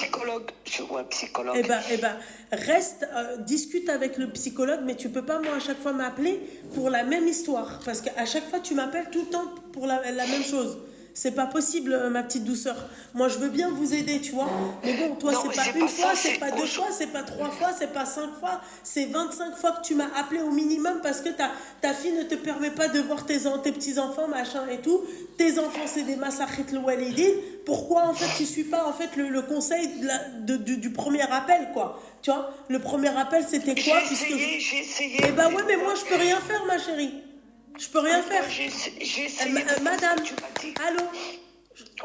Speaker 9: Je vois un psychologue.
Speaker 1: Eh ben, reste, discute avec le psychologue, mais tu peux pas, moi, à chaque fois m'appeler pour la même histoire. Parce qu'à chaque fois, tu m'appelles tout le temps pour la même chose. C'est pas possible, ma petite douceur. Moi, je veux bien vous aider, tu vois. Mais bon, toi,
Speaker 9: Non,
Speaker 1: c'est
Speaker 9: mais
Speaker 1: pas
Speaker 9: c'est
Speaker 1: une
Speaker 9: pas
Speaker 1: fois,
Speaker 9: ça,
Speaker 1: c'est
Speaker 9: c'est
Speaker 1: pas deux fois, c'est pas 3 fois, c'est pas 5 fois. C'est 25 fois que tu m'as appelé au minimum parce que ta fille ne te permet pas de voir tes petits-enfants, machin et tout. Tes enfants, c'est des massachet le walidin. Pourquoi, en fait, tu suis pas, en fait, le conseil du premier appel, quoi. Tu vois, le premier appel, c'était quoi?
Speaker 9: J'ai essayé.
Speaker 1: Eh ben ouais, mais moi, je peux rien faire, ma chérie. Je peux rien faire.
Speaker 9: J'ai essayé.
Speaker 1: Madame,
Speaker 9: Tu m'as dit.
Speaker 1: allô?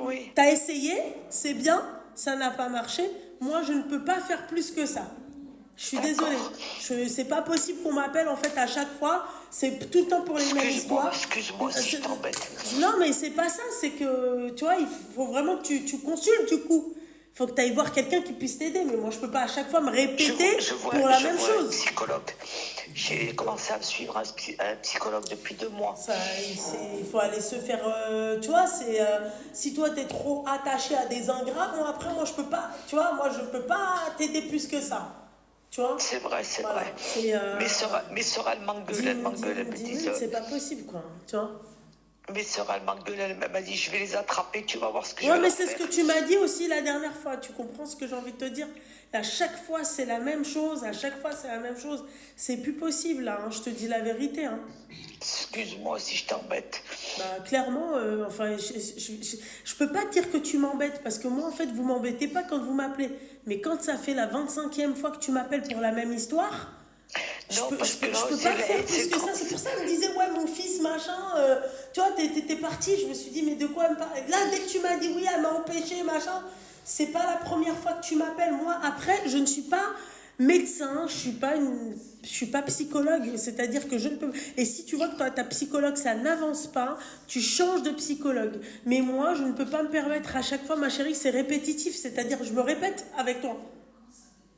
Speaker 9: Oui.
Speaker 1: T'as essayé, c'est bien, ça n'a pas marché. Moi, je ne peux pas faire plus que ça. Je suis désolée. C'est pas possible qu'on m'appelle en fait à chaque fois. C'est tout le temps pour les mêmes histoires.
Speaker 9: Excuse-moi si je t'embête.
Speaker 1: Non, mais c'est pas ça. C'est que, tu vois, il faut vraiment que tu consultes du coup. Il faut que tu ailles voir quelqu'un qui puisse t'aider. Mais moi, je peux pas à chaque fois me répéter pour la même chose.
Speaker 9: Psychologue. J'ai commencé à me suivre un psychologue depuis 2 mois.
Speaker 1: Il faut aller se faire... tu vois, si toi, tu es trop attaché à des ingrats, bon, après, moi, je peux pas... Tu vois, moi, je peux pas t'aider plus que ça. Tu vois?
Speaker 9: C'est vrai, c'est
Speaker 1: Voilà,
Speaker 9: vrai. Mes sœurs, elles m'engueulent, elles me disent...
Speaker 1: c'est pas possible, quoi. Tu vois?
Speaker 9: Mes sœurs, elles m'engueulent, elles m'ont dit, je vais les attraper, tu vas voir ce que je vais
Speaker 1: Ouais, mais
Speaker 9: leur
Speaker 1: c'est ce
Speaker 9: faire.
Speaker 1: que tu m'as dit aussi la dernière fois. Tu comprends ce que j'ai envie de te dire? À chaque fois, c'est la même chose. À chaque fois, c'est la même chose. C'est plus possible, là. Hein. Je te dis la vérité. Hein.
Speaker 9: Excuse-moi si je t'embête.
Speaker 1: Bah, clairement, enfin, je peux pas dire que tu m'embêtes. Parce que moi, en fait, vous m'embêtez pas quand vous m'appelez. Mais quand ça fait la 25e fois que tu m'appelles pour la même histoire... Je peux pas faire plus que ça. C'est pour ça que je me disais, ouais, mon fils, machin, tu vois, t'es parti. Je me suis dit, mais de quoi elle me parle? Là, dès que tu m'as dit, oui, elle m'a empêché, machin, c'est pas la première fois que tu m'appelles. Moi, après, je ne suis pas médecin, je suis pas psychologue. C'est-à-dire que je ne peux... Et si tu vois que ta psychologue, ça n'avance pas, tu changes de psychologue. Mais moi, je ne peux pas me permettre à chaque fois, ma chérie, c'est répétitif. C'est-à-dire, je me répète avec toi.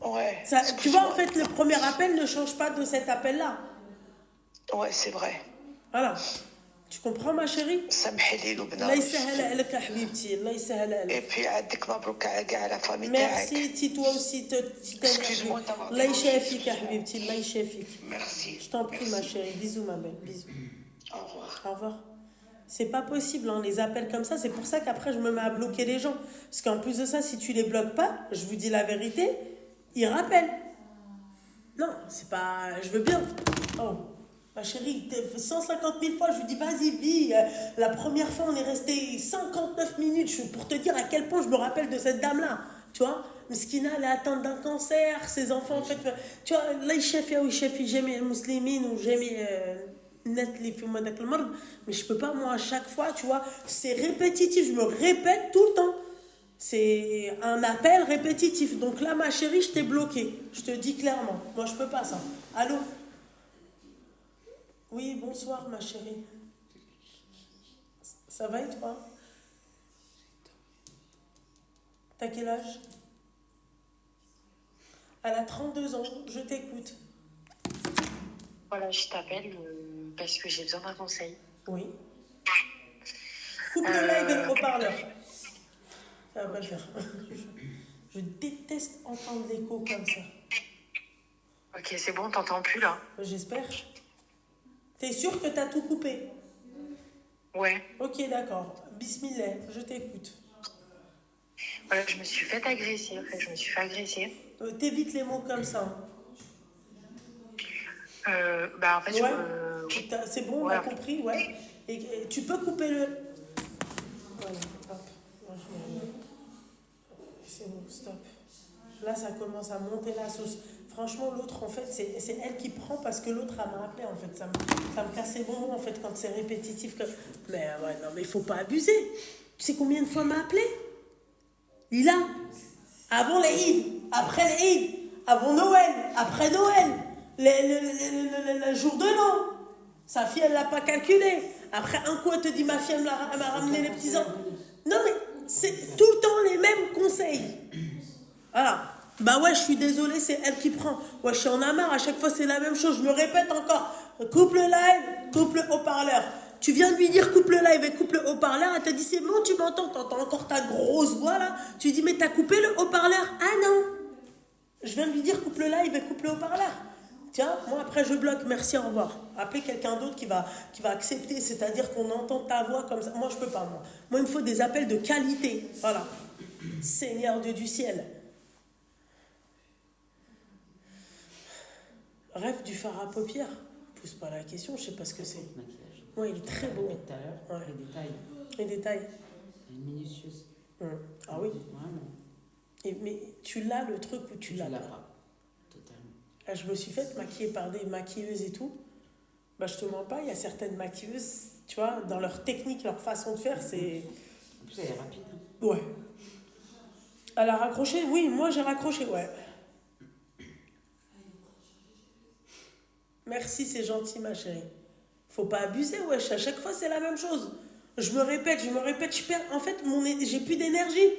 Speaker 9: Ouais.
Speaker 1: Ça, tu vois, en fait, le premier appel ne change pas de cet appel-là.
Speaker 9: Ouais, c'est vrai.
Speaker 1: Voilà. Tu comprends, ma chérie?
Speaker 9: سامحي لي
Speaker 1: الله يسهل عليك يا حبيبتي. الله يسهل عليك.
Speaker 9: Et puis عندك مبروك على la famille
Speaker 1: Merci, ti toi aussi.
Speaker 9: Excuse-moi d'avoir
Speaker 1: الله يشافيك يا حبيبتي. الله يشافيك.
Speaker 9: Merci.
Speaker 1: Je t'en prie, ma chérie. Bisous, ma belle. Bisous.
Speaker 9: Au revoir.
Speaker 1: Au revoir. C'est pas possible, hein, les appels comme ça. C'est pour ça qu'après, je me mets à bloquer les gens. Parce qu'en plus de ça, si tu les bloques pas, je vous dis la vérité, ils rappellent. Non, c'est pas... Je veux bien. Oh, ma chérie, 150 000 fois, je lui dis, vas-y, vis. La première fois, on est resté 59 minutes pour te dire à quel point je me rappelle de cette dame-là. Tu vois, Mskina, elle est atteinte d'un cancer. Ses enfants, en fait... Tu vois, là, il chef, j'aime musulmane ou j'aime... mais je peux pas, moi, à chaque fois, tu vois, c'est répétitif. Je me répète tout le temps. C'est un appel répétitif. Donc là, ma chérie, je t'ai bloqué. Je te dis clairement. Moi, je peux pas ça. Allô? Oui, bonsoir, ma chérie. Ça va et toi? T'as quel âge? Elle a 32 ans. Je t'écoute.
Speaker 2: Voilà, je t'appelle parce que j'ai besoin d'un conseil.
Speaker 1: Oui. Coupe le live et le haut-parleur. Ça va pas le faire. Je déteste entendre l'écho comme ça.
Speaker 2: Ok, c'est bon, t'entends plus là?
Speaker 1: J'espère. T'es sûr que t'as tout coupé?
Speaker 2: Ouais.
Speaker 1: Ok, d'accord. Bismillah, je t'écoute.
Speaker 2: Voilà, je me suis fait agresser. Je me suis fait agresser.
Speaker 1: T'évites les mots comme ça.
Speaker 2: Bah en fait,
Speaker 1: Ouais. C'est bon,
Speaker 2: ouais.
Speaker 1: on a compris, ouais. Et tu peux couper le... Voilà, hop. C'est bon, stop. Là, ça commence à monter la sauce. Franchement, l'autre, en fait, c'est elle qui prend parce que l'autre, elle m'a appelé, en fait. Ça me casse les bonbons, en fait, quand c'est répétitif. Mais ouais, non, mais il faut pas abuser. Tu sais combien de fois elle m'a appelé? Lila, avant les Eid, après les Eid, avant Noël, après Noël, le jour de l'an. Sa fille, elle l'a pas calculé. Après, un coup, elle te dit, ma fille, elle m'a ramené les petits-enfants. Non, mais c'est tout le temps les mêmes conseils. Voilà. Bah ouais, je suis désolée, c'est elle qui prend. Ouais, je suis en marre, à chaque fois c'est la même chose. Je me répète encore. Coupe le live, coupe le haut-parleur. Tu viens de lui dire coupe le live et coupe le haut-parleur. Elle t'a dit c'est bon, tu m'entends, t'entends encore ta grosse voix là. Tu dis mais t'as coupé le haut-parleur. Ah non. Je viens de lui dire coupe le live et coupe le haut-parleur. Tiens, moi après je bloque, merci, au revoir. Appelez quelqu'un d'autre qui va accepter, c'est-à-dire qu'on entend ta voix comme ça. Moi je peux pas, moi. Moi il me faut des appels de qualité. Voilà. Seigneur Dieu du ciel. Rêve du fard à paupières. Pose pas la question, je sais pas ce que c'est.
Speaker 3: Maquillage.
Speaker 1: Ouais, il est très beau.
Speaker 3: Tout à l'heure,
Speaker 1: Ouais.
Speaker 3: les détails.
Speaker 1: Les détails.
Speaker 3: Minutieuse.
Speaker 1: Ah oui.
Speaker 3: Vraiment.
Speaker 1: Mais tu l'as le truc ou tu l'as
Speaker 3: l'as
Speaker 1: pas.
Speaker 3: pas. Totalement.
Speaker 1: Ah, je me suis faite maquiller par des maquilleuses et tout. Bah je te mens pas, il y a certaines maquilleuses, tu vois, dans leur technique, leur façon de faire, c'est...
Speaker 3: En plus, elle est rapide.
Speaker 1: Ouais. Elle a raccroché? Oui, moi j'ai raccroché, ouais. Merci, c'est gentil ma chérie. Faut pas abuser, wesh, à chaque fois c'est la même chose. Je me répète, je perds... En fait, j'ai plus d'énergie.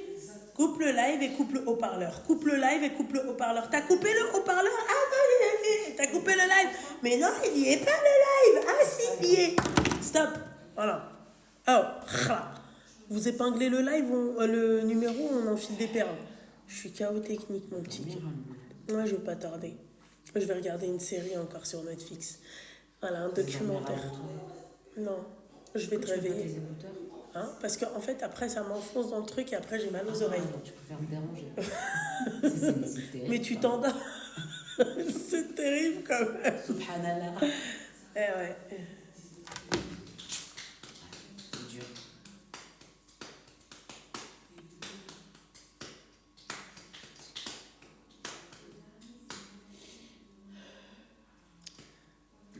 Speaker 1: Coupe le live et coupe le haut-parleur. Coupe le live et coupe le haut-parleur. T'as coupé le haut-parleur? Ah non, t'as coupé le live. Mais non, il y est pas le live. Ah si, il y est. Stop. Voilà. Oh, khala. Vous épinglez le live, le numéro, on enfile des perles. Je suis chaos technique, mon petit. Moi, je vais pas tarder. Je vais regarder une série encore sur Netflix. Voilà, un documentaire. Non, je vais te réveiller. Hein? Parce qu'en fait, après, ça m'enfonce dans le truc et après, j'ai mal aux oreilles.
Speaker 3: Tu préfères me déranger. C'est terrible.
Speaker 1: Mais tu t'endors. C'est terrible quand même.
Speaker 3: Subhanallah.
Speaker 1: Eh ouais.
Speaker 3: C'est dur.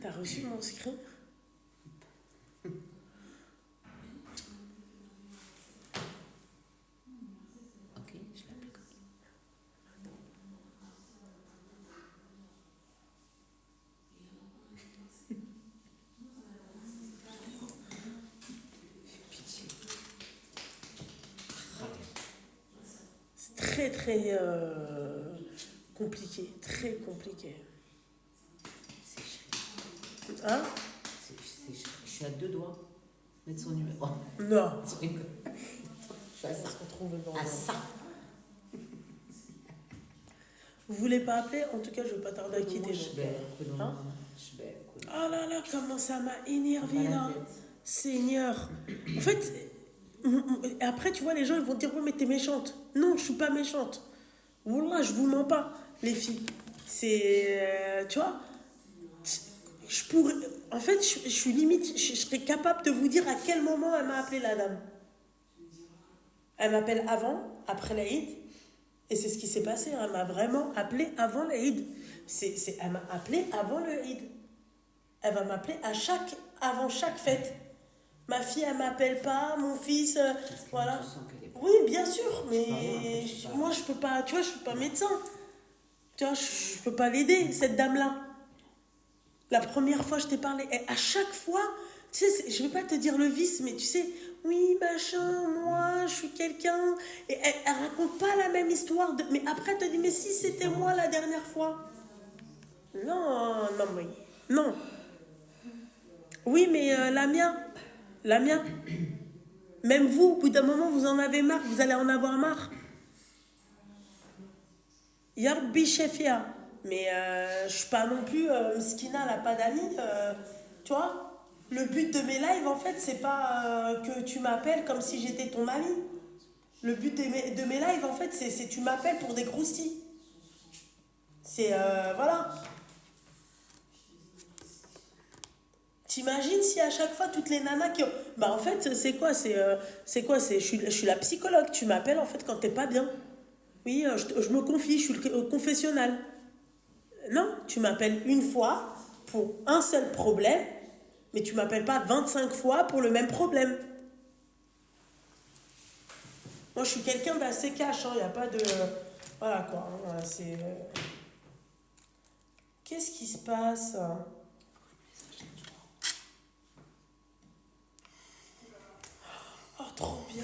Speaker 1: T'as reçu mon screen?
Speaker 3: Ok, je l'applique. Pitié.
Speaker 1: C'est très très compliqué. Très compliqué. Hein?
Speaker 3: Je suis à 2 doigts de mettre son numéro.
Speaker 1: Non.
Speaker 3: Je rigole. Je suis à ça.
Speaker 1: On se retrouve dans
Speaker 3: À ça.
Speaker 1: Vous voulez pas appeler? En tout cas, je vais pas tarder à quitter. Hein? Oh là là, comment ça m'a énervé là. Seigneur. En fait, après, tu vois, les gens ils vont te dire, ouais, mais t'es méchante. Non, je suis pas méchante. Wallah, je vous mens pas, les filles. C'est, tu vois, je pourrais, en fait, je suis limite, je serais capable de vous dire à quel moment elle m'a appelé la dame. Elle m'appelle avant, après l'Aïd, et c'est ce qui s'est passé. Elle m'a vraiment appelé avant l'Aïd. Elle m'a appelé avant l'Aïd. Elle va m'appeler avant chaque fête. Ma fille, elle m'appelle pas, mon fils, voilà. Oui, bien sûr, mais moi, je peux pas, tu vois, je suis pas médecin. Tu vois, je peux pas l'aider, cette dame-là. La première fois, je t'ai parlé, et à chaque fois, tu sais, je vais pas te dire le vice, mais tu sais, oui, machin, moi, je suis quelqu'un. Et elle raconte pas la même histoire. Mais après, elle te dit, mais si c'était moi la dernière fois. Non, non, mais non. Oui, mais la mienne. Même vous, au bout d'un moment, vous en avez marre, vous allez en avoir marre. Yarbi Shefia. Mais je suis pas non plus Mskina, la pas d'amis. Tu vois, le but de mes lives, en fait, c'est pas que tu m'appelles comme si j'étais ton ami. Le but de mes lives, en fait, c'est tu m'appelles pour des croustilles. C'est, voilà. T'imagines si à chaque fois, toutes les nanas qui ont... Bah, en fait, c'est quoi? Je suis la psychologue. Tu m'appelles, en fait, quand t'es pas bien. Oui, je me confie, je suis le confessionnal. Non, tu m'appelles une fois pour un seul problème, mais tu m'appelles pas 25 fois pour le même problème. Moi, je suis quelqu'un d'assez cash, il n'y a pas de... Voilà, quoi. Hein, c'est... Qu'est-ce qui se passe? Oh, trop bien.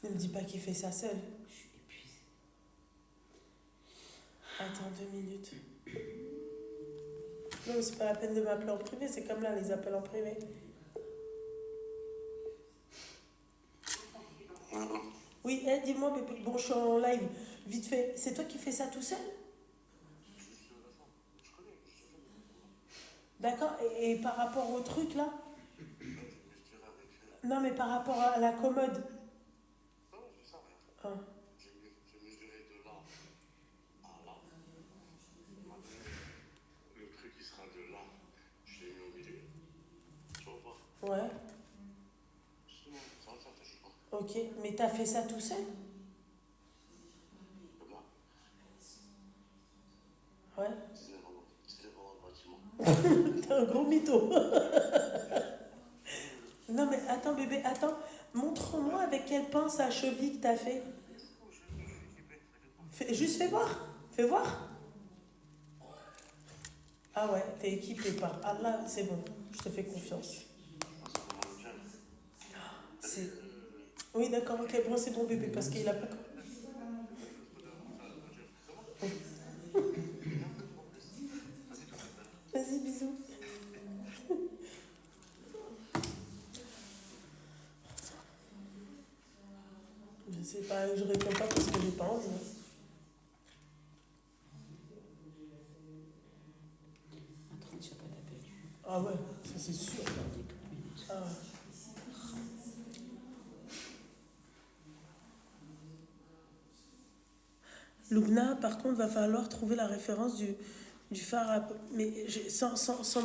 Speaker 1: Ne me dis pas qu'il fait ça seul.
Speaker 3: Je suis épuisée.
Speaker 1: Attends 2 minutes. Non, mais c'est pas la peine de m'appeler en privé, c'est comme là, les appels en privé. Oui, dis-moi, bébé. Bon, je suis en live. Vite fait, c'est toi qui fais ça tout seul? D'accord, et par rapport au truc là? Non, mais par rapport à la commode. Ah.
Speaker 10: J'ai mesuré de là à là. Le truc qui sera de là, je l'ai mis au milieu. Tu vois pas?
Speaker 1: Ouais,
Speaker 10: Justement, ça va faire ta chute.
Speaker 1: ok. Mais t'as fait ça tout seul?
Speaker 10: Comment?
Speaker 1: Ouais.
Speaker 10: 19 ans dans le bâtiment.
Speaker 1: T'es un gros mytho. Non, mais attends, bébé, attends. Montre-moi avec quelle pince à cheville que t'as fait. Juste fais voir. Fais voir. Ah ouais, t'es équipé par Allah, c'est bon. Je te fais confiance. C'est... Oui, d'accord, ok, bon, c'est bon, bébé, parce qu'il a pas... Vas-y, bisous. Je sais pas, je réponds pas parce que j'ai pas envie.
Speaker 3: À 30, je n'ai pas d'appel.
Speaker 1: Ah ouais, ça c'est sûr. Ah ouais. Lugna, par contre, va falloir trouver la référence du phare à... Mais sans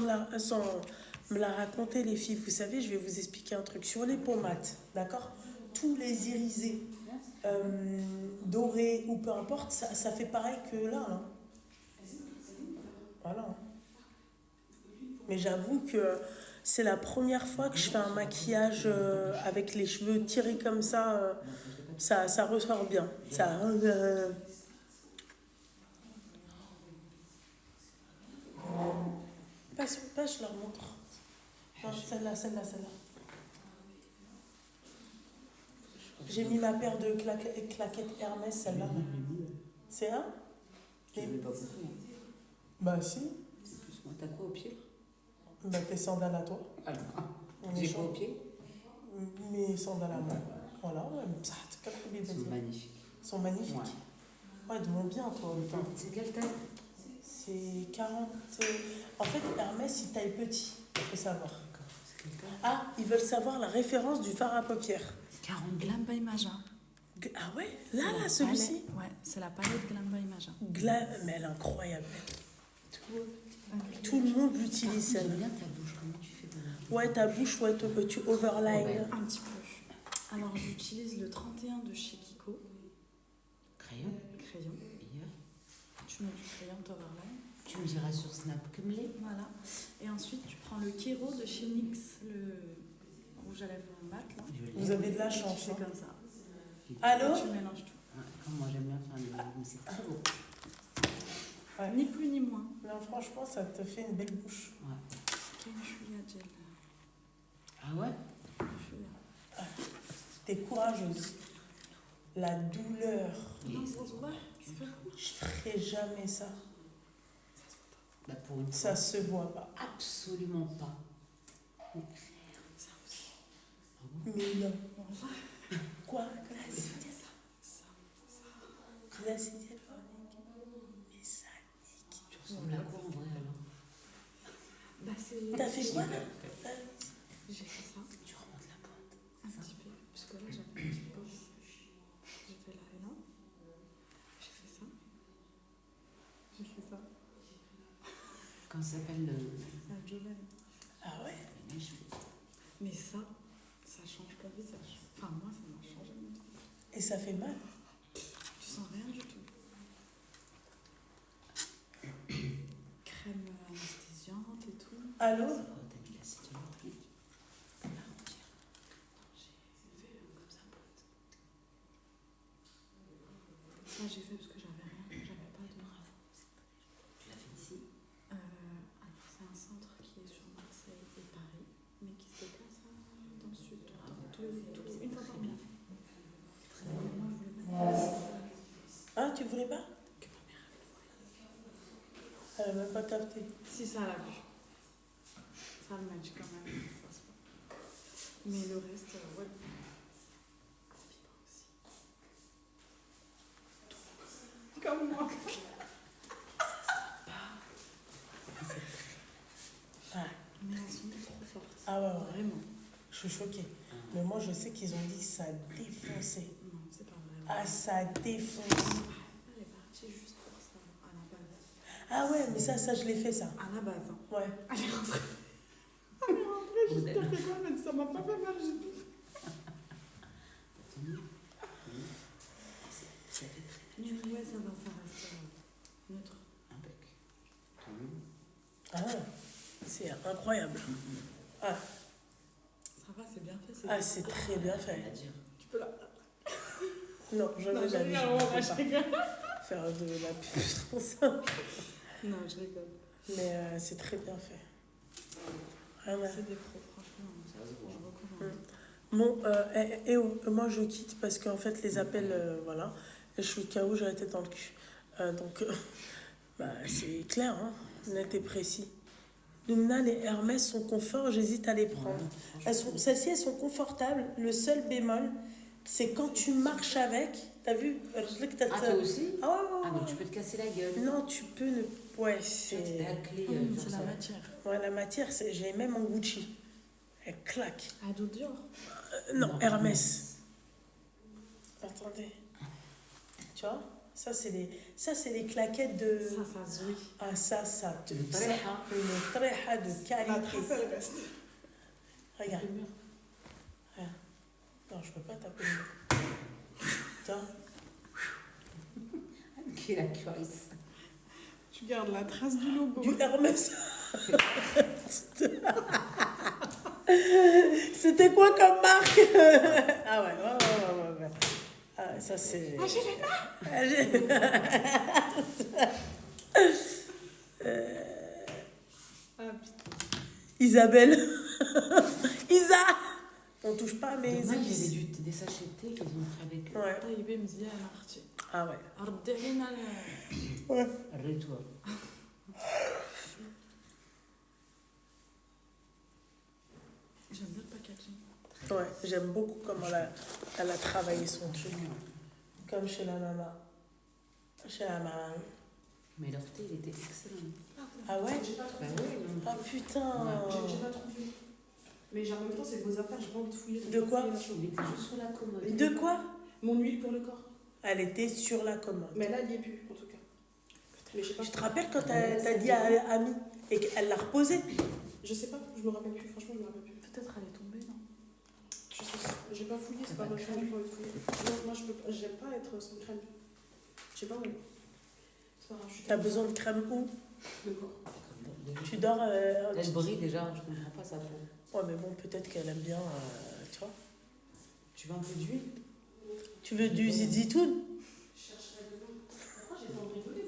Speaker 1: me la raconter, les filles. Vous savez, je vais vous expliquer un truc. Sur les pommades, d'accord? Tous les irisés, dorés ou peu importe, ça fait pareil que là. Hein. Voilà. Mais j'avoue que c'est la première fois que je fais un maquillage avec les cheveux tirés comme ça. Ça ressort bien. Ça... Passe, je leur montre. Non, celle-là. J'ai mis ma paire de claquettes Hermès, celle-là. C'est un? Bah si.
Speaker 3: C'est plus moi. T'as quoi au pied?
Speaker 1: Bah tes sandales à toi.
Speaker 3: J'ai quoi au pied?
Speaker 1: Mes sandales à moi. Voilà, ça,
Speaker 3: Ils sont magnifiques.
Speaker 1: Ils sont magnifiques. Ouais, ils te vont bien, toi.
Speaker 3: C'est quelle taille?
Speaker 1: C'est 40. En fait, Hermès, il taille petit. Il faut savoir. Ah, ils veulent savoir la référence du fard à paupières.
Speaker 5: 40 Glam by Maja.
Speaker 1: Ah ouais? Là, celui-ci?
Speaker 5: Ouais, c'est la palette Glam by Maja.
Speaker 1: Mais elle est incroyable. Tout le monde l'utilise, celle-là.
Speaker 3: J'aime bien ta bouche. Comment tu fais de...
Speaker 1: Ouais, ta bouche, ouais, tu overline.
Speaker 5: Un petit peu. Alors, j'utilise le 31 de chez Kiko.
Speaker 3: Crayon.
Speaker 5: Tu mets du crayon overline.
Speaker 3: Tu me diras sur Snap comme les.
Speaker 5: Voilà. Et ensuite, tu prends le Kero de chez NYX, le rouge à lèvres mat. Là.
Speaker 1: Vous avez de la chance.
Speaker 5: Tu fais comme ça.
Speaker 1: Allô?
Speaker 5: Et tu mélanges tout.
Speaker 3: Comme moi, j'aime bien faire mais c'est très beau.
Speaker 1: Ouais.
Speaker 5: Ni plus ni moins.
Speaker 1: Non, franchement, ça te fait une belle bouche.
Speaker 3: Ouais.
Speaker 5: Kenchuya gel.
Speaker 3: Ah ouais?
Speaker 1: Ah, t'es courageuse. La douleur.
Speaker 5: Non, ça se voit.
Speaker 1: Je ferai jamais ça.
Speaker 3: Bah pour une
Speaker 1: Ça se voit pas.
Speaker 3: Absolument pas.
Speaker 1: Mais non. Quoi? L'acide hyaluronique. Mais ça nique.
Speaker 3: Tu ressembles à quoi en vrai alors?
Speaker 5: Bah, c'est...
Speaker 1: T'as fait quoi là?
Speaker 5: J'ai fait ça.
Speaker 3: Tu remontes la pointe.
Speaker 5: Un petit peu. Parce que là, j'avais une petite pause. J'ai fait là et là. J'ai fait ça. J'ai fait ça.
Speaker 3: Comment ça s'appelle le...
Speaker 5: Un Joven.
Speaker 1: Ah ouais?
Speaker 5: Mais ça change pas le visage. Enfin, moi, ça m'a changé mon truc.
Speaker 1: Et ça fait mal?
Speaker 5: Tu sens rien du tout. Crème anesthésiante et tout.
Speaker 1: Allô?
Speaker 3: Oh, t'as mis l'acide hyaluronique. Pour la remplir. J'ai fait comme ça pointe.
Speaker 5: Ça, j'ai fait parce que j'avais rien. J'avais pas de...
Speaker 3: Tu l'as fait ici?
Speaker 5: Alors, c'est un centre qui est sur Marseille et Paris, mais qui se déplace dans le sud tout le temps, une fois par mois.
Speaker 1: j'ai même pas capté.
Speaker 5: Si, ça l'a vu. Ça le match quand même. Ça se voit. Mais le reste, ouais. Comme moi.
Speaker 1: Ah.
Speaker 5: Mais elles sont trop fortes.
Speaker 1: Ah ouais, ouais.
Speaker 5: Vraiment.
Speaker 1: Je suis choquée. Mais moi, je sais qu'ils ont dit que ça défonçait.
Speaker 5: Non, c'est pas vrai.
Speaker 1: Ah, ça défonce.
Speaker 5: Elle est partie juste pour ça, à la base.
Speaker 1: Ah ouais, mais ça, je l'ai fait, ça.
Speaker 5: À la base, hein.
Speaker 1: Ouais.
Speaker 5: Elle est rentrée. Elle est rentrée, j'espère que quoi, mais ça m'a pas fait mal. J'ai tout fait. Ouais, ça va, ça reste neutre.
Speaker 1: Ah ouais, c'est incroyable. Ah,
Speaker 5: Ça va, c'est bien fait.
Speaker 1: ah c'est très bien fait.
Speaker 5: Tu peux la...
Speaker 1: Non, jamais
Speaker 5: Non,
Speaker 1: de la vie, je ne
Speaker 5: je
Speaker 1: peux
Speaker 5: rigole.
Speaker 1: pas faire de la pub sans ça.
Speaker 5: Non, je rigole.
Speaker 1: Mais c'est très bien fait. Vraiment.
Speaker 5: C'est des pros, franchement. Je recommande.
Speaker 1: Bon, moi je quitte parce qu'en fait les appels, voilà, je suis KO, j'ai la tête dans le cul. Donc, c'est clair, hein, net et précis. Lumna, les Hermès sont confort, j'hésite à les prendre. Celles-ci, elles sont confortables. Le seul bémol, c'est quand tu marches avec, t'as vu?
Speaker 3: Ah, toi aussi?
Speaker 1: Ah ouais, ouais,
Speaker 3: Ah, donc
Speaker 1: ouais.
Speaker 3: tu peux te casser la gueule.
Speaker 1: Non, tu peux ne... Ouais, c'est...
Speaker 3: La clé,
Speaker 5: C'est la matière.
Speaker 1: Ouais, la matière, j'ai même en Gucci. Elle claque.
Speaker 5: À dos Dior.
Speaker 1: Non, Hermès. Attendez. Tu vois? Ça, c'est les claquettes de...
Speaker 5: Ça se joue.
Speaker 1: Ah, ça te...
Speaker 3: Le
Speaker 1: ça,
Speaker 3: treha.
Speaker 1: une treha de
Speaker 4: La
Speaker 1: qualité.
Speaker 4: trace, elle reste.
Speaker 1: Regarde. Regarde. Non, je peux pas taper le mur. Attends.
Speaker 3: Qui est la cuisse.
Speaker 4: Tu gardes la trace du logo.
Speaker 1: Du Hermès. C'était quoi comme marque? Ah ouais. Ah, ça c'est... Ah, Isabelle. Isa. On touche pas à mes
Speaker 3: Dommage, il y avait
Speaker 1: épices.
Speaker 3: des sachets de thé qu'ils ont fait avec eux.
Speaker 1: Ouais.
Speaker 5: طيب مزيان اختي
Speaker 1: Ah ouais.
Speaker 5: ردي علينا
Speaker 1: Ouais.
Speaker 3: Arrête-toi.
Speaker 5: j'aime bien le packaging.
Speaker 1: Ouais, j'aime beaucoup comment elle a travaillé son truc. Comme chez la maman. Chez la maman.
Speaker 3: Mais leur thé, il était excellent.
Speaker 1: Ah ouais?
Speaker 4: J'ai pas trouvé.
Speaker 3: Bah ouais, non.
Speaker 1: Ah putain.
Speaker 4: J'ai pas trouvé. Mais en même temps, c'est vos affaires, j'ai pas envie de fouiller.
Speaker 1: De quoi?
Speaker 3: Il était juste sur la commode.
Speaker 1: De quoi?
Speaker 4: Mon huile pour le corps.
Speaker 1: Elle était sur la commode.
Speaker 4: Mais là, elle n'y est plus, en tout cas. Mais j'ai pas
Speaker 1: Tu te rappelles quand t'as dit à Ami et qu'elle l'a reposé?
Speaker 4: Je sais pas, je me rappelle plus. Franchement, je me rappelle plus.
Speaker 5: Peut-être elle est tombée, non?
Speaker 4: Je sais pas. J'ai pas fouillé, c'est pas
Speaker 3: Pas
Speaker 4: ma
Speaker 3: de
Speaker 4: crème, j'ai pas envie de fouiller. Non, moi, j'aime pas être sans crème. J'ai pas envie. C'est pas grave, je suis
Speaker 1: T'as besoin de crème où?
Speaker 4: de corps.
Speaker 1: Tu dors...
Speaker 3: Elle brille déjà, je comprends pas sa peau.
Speaker 1: Ouais, mais bon, peut-être qu'elle aime bien, tu vois.
Speaker 3: Tu veux un peu d'huile?
Speaker 1: Tu veux du zitoun?
Speaker 4: Je chercherai dedans. Pourquoi j'ai pas envie de rigoler,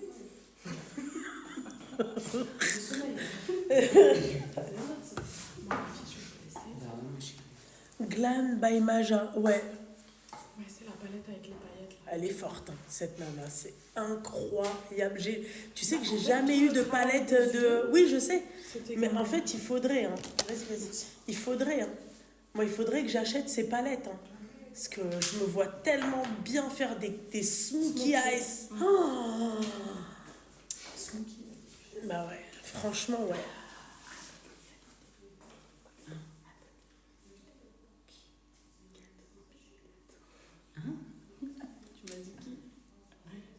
Speaker 1: Glam by Maja, ouais.
Speaker 5: Ouais, c'est la palette avec les paillettes. Là.
Speaker 1: Elle est forte, hein, cette nana, c'est incroyable. Tu sais que j'ai jamais eu de palette de... Oui, je sais, mais en fait, il faudrait, hein. Vas-y. Il faudrait, hein. Moi, il faudrait que j'achète ces palettes, hein. Parce que je me vois tellement bien faire des smokey eyes. Oh. Bah ouais, franchement, ouais.
Speaker 5: Tu m'as dit qui?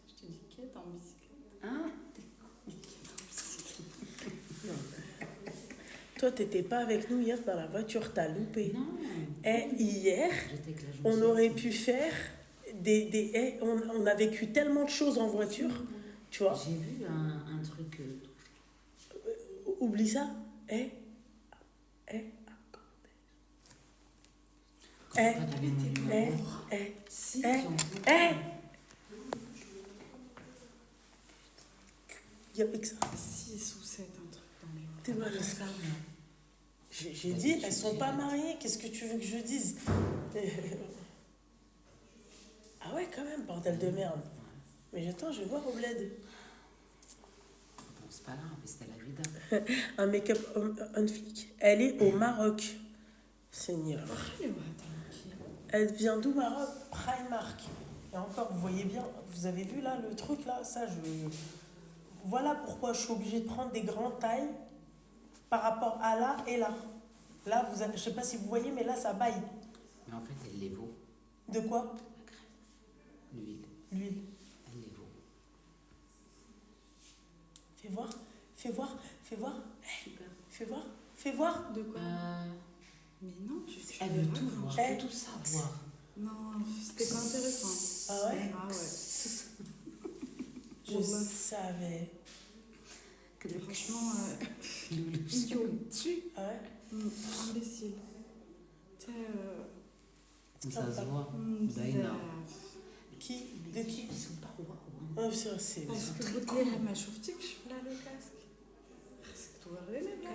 Speaker 5: Je t'ai dit qui est en bicyclette.
Speaker 3: Hein?
Speaker 1: Toi, t'étais pas avec nous hier dans la voiture, t'as loupé.
Speaker 3: Non.
Speaker 1: Et hier,
Speaker 3: J'étais avec la jonction.
Speaker 1: on aurait pu faire on a vécu tellement de choses en voiture, tu vois.
Speaker 3: J'ai vu un truc.
Speaker 1: Oublie ça.
Speaker 3: Si,
Speaker 1: Il y a que ça.
Speaker 5: 6 ou 7, un truc dans les...
Speaker 1: T'es malade. J'ai dit, elles sont pas mariées, qu'est-ce que tu veux que je dise? Ah ouais, quand même, bordel de merde. Mais attends, je vais voir au bled.
Speaker 3: c'est pas grave, c'était la vida.
Speaker 1: Un make-up un flic. Elle est au Maroc. Seigneur. Elle vient d'où, Maroc? Primark. Et encore, vous voyez bien, vous avez vu là le truc là, ça je. Voilà pourquoi je suis obligée de prendre des grandes tailles par rapport à là et là. Là, vous avez, je sais pas si vous voyez, mais là ça baille.
Speaker 3: Mais en fait, elle les vaut.
Speaker 1: De quoi?
Speaker 3: L'huile.
Speaker 1: L'huile.
Speaker 3: Elle les vaut.
Speaker 1: Fais voir, fais voir, fais voir.
Speaker 3: Super.
Speaker 1: Fais voir, fais voir.
Speaker 5: De quoi? Mais non,
Speaker 3: Elle veut tout voir, elle veut tout savoir.
Speaker 5: Non, c'était pas intéressant.
Speaker 1: Ah ouais?
Speaker 5: Ah ouais.
Speaker 1: Je savais.
Speaker 5: Que franchement, idiot.
Speaker 1: Ah ouais?
Speaker 5: Imbécile. Tu sais,
Speaker 3: Ça se voit.
Speaker 1: Qui? De qui?
Speaker 3: Ils sont pas rois.
Speaker 1: Oh, c'est.
Speaker 5: Parce que Baudelaire, elle m'a chauffé que je suis là le casque. C'est tout vrai, même là.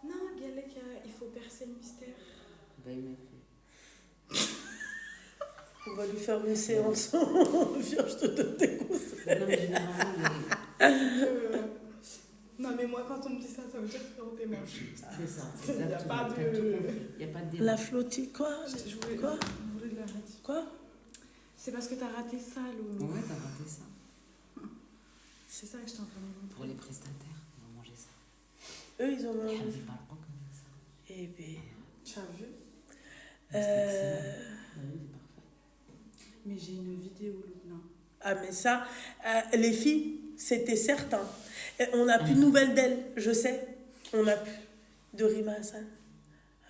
Speaker 5: Non, Galec, il faut percer le mystère.
Speaker 3: Bah, il m'a fait.
Speaker 1: On va lui faire une séance. Viens, je te donne des conseils.
Speaker 3: Non, mais généralement,
Speaker 5: Non, mais moi, quand on me dit ça, ça veut dire que t'es moche.
Speaker 3: c'est ça.
Speaker 5: Il n'y a pas de.
Speaker 3: Il n'y a pas de débat.
Speaker 1: La flottille, quoi? Quoi? Quoi?
Speaker 5: C'est parce que t'as raté ça, Loulou.
Speaker 3: Ouais, t'as raté ça.
Speaker 5: C'est ça que je t'en train de
Speaker 3: Pour les prestataires, ils vont manger ça.
Speaker 1: Eux, ils ont
Speaker 3: Il
Speaker 1: mangé.
Speaker 3: y a des parents comme ça.
Speaker 1: Eh ben.
Speaker 5: Tu as vu?
Speaker 3: Oui, c'est parfait.
Speaker 5: Mais j'ai une vidéo, Loulou.
Speaker 1: Ah, mais ça, les filles, c'était certain. Et on n'a plus de nouvelles d'elle, je sais. On n'a plus de Rima Hassan.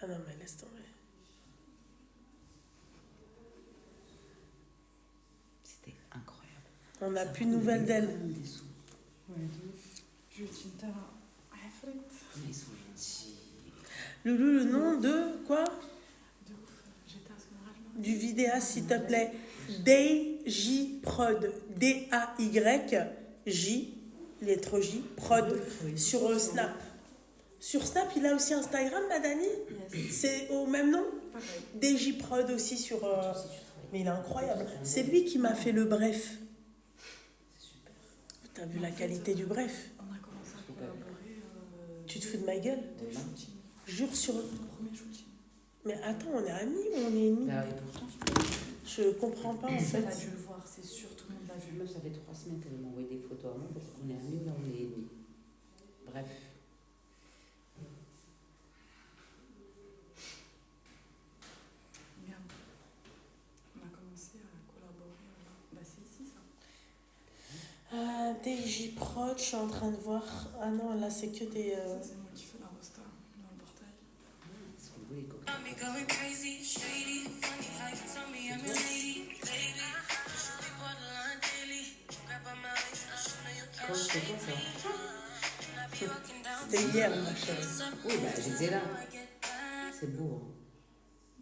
Speaker 1: Ah non, mais laisse tomber.
Speaker 3: C'était incroyable.
Speaker 1: On n'a plus de nouvelles d'elle.
Speaker 5: Ouais, je dis, t'as frite.
Speaker 3: Mais ils sont gentils.
Speaker 1: Loulou, le nom de quoi?
Speaker 5: De ouf. J'étais à ce moment-là.
Speaker 1: Du vidéaste, s'il te plaît. DJ Prod. D-A-Y-J, lettre J, Prod, sur Snap. Sur Snap, il a aussi Instagram, Madani? C'est au même nom? DJ Prod aussi sur. Mais il est incroyable. C'est lui qui m'a fait le bref. T'as vu la qualité du bref?
Speaker 5: On a commencé à collaborer.
Speaker 1: Tu te fous de ma gueule? Jure sur.
Speaker 5: Premier shooting.
Speaker 1: Mais attends, on est amis ou on est ennemis?
Speaker 3: Bah oui, pourtant,
Speaker 1: Je comprends pas en fait.
Speaker 5: Elle a dû le voir, c'est sûr, tout le monde l'a vu.
Speaker 3: Moi, ça fait 3 semaines qu'elle m'a envoyé des photos à moi pour qu'on est amis ou là on est ennemis. Bref.
Speaker 5: Merde. On a commencé à collaborer. Bah, c'est ici, ça.
Speaker 1: DJ Prod, je suis en train de voir. Ah non, là c'est que des.
Speaker 5: Ça, c'est moi qui fais la rosta dans le portail.
Speaker 3: Ils sont beaux, les copains.
Speaker 6: Got me going crazy, shady. Funny how you tell me I'm your lady, baby. Should be borderline daily. Grab on my waist, I'll show you
Speaker 3: Quand
Speaker 6: can't
Speaker 3: c'était
Speaker 6: shake
Speaker 3: quoi
Speaker 6: me.
Speaker 3: ça?
Speaker 6: I be walking down
Speaker 1: C'était hier, ma chérie.
Speaker 3: Oui, bah j'étais là. C'est beau. Hein.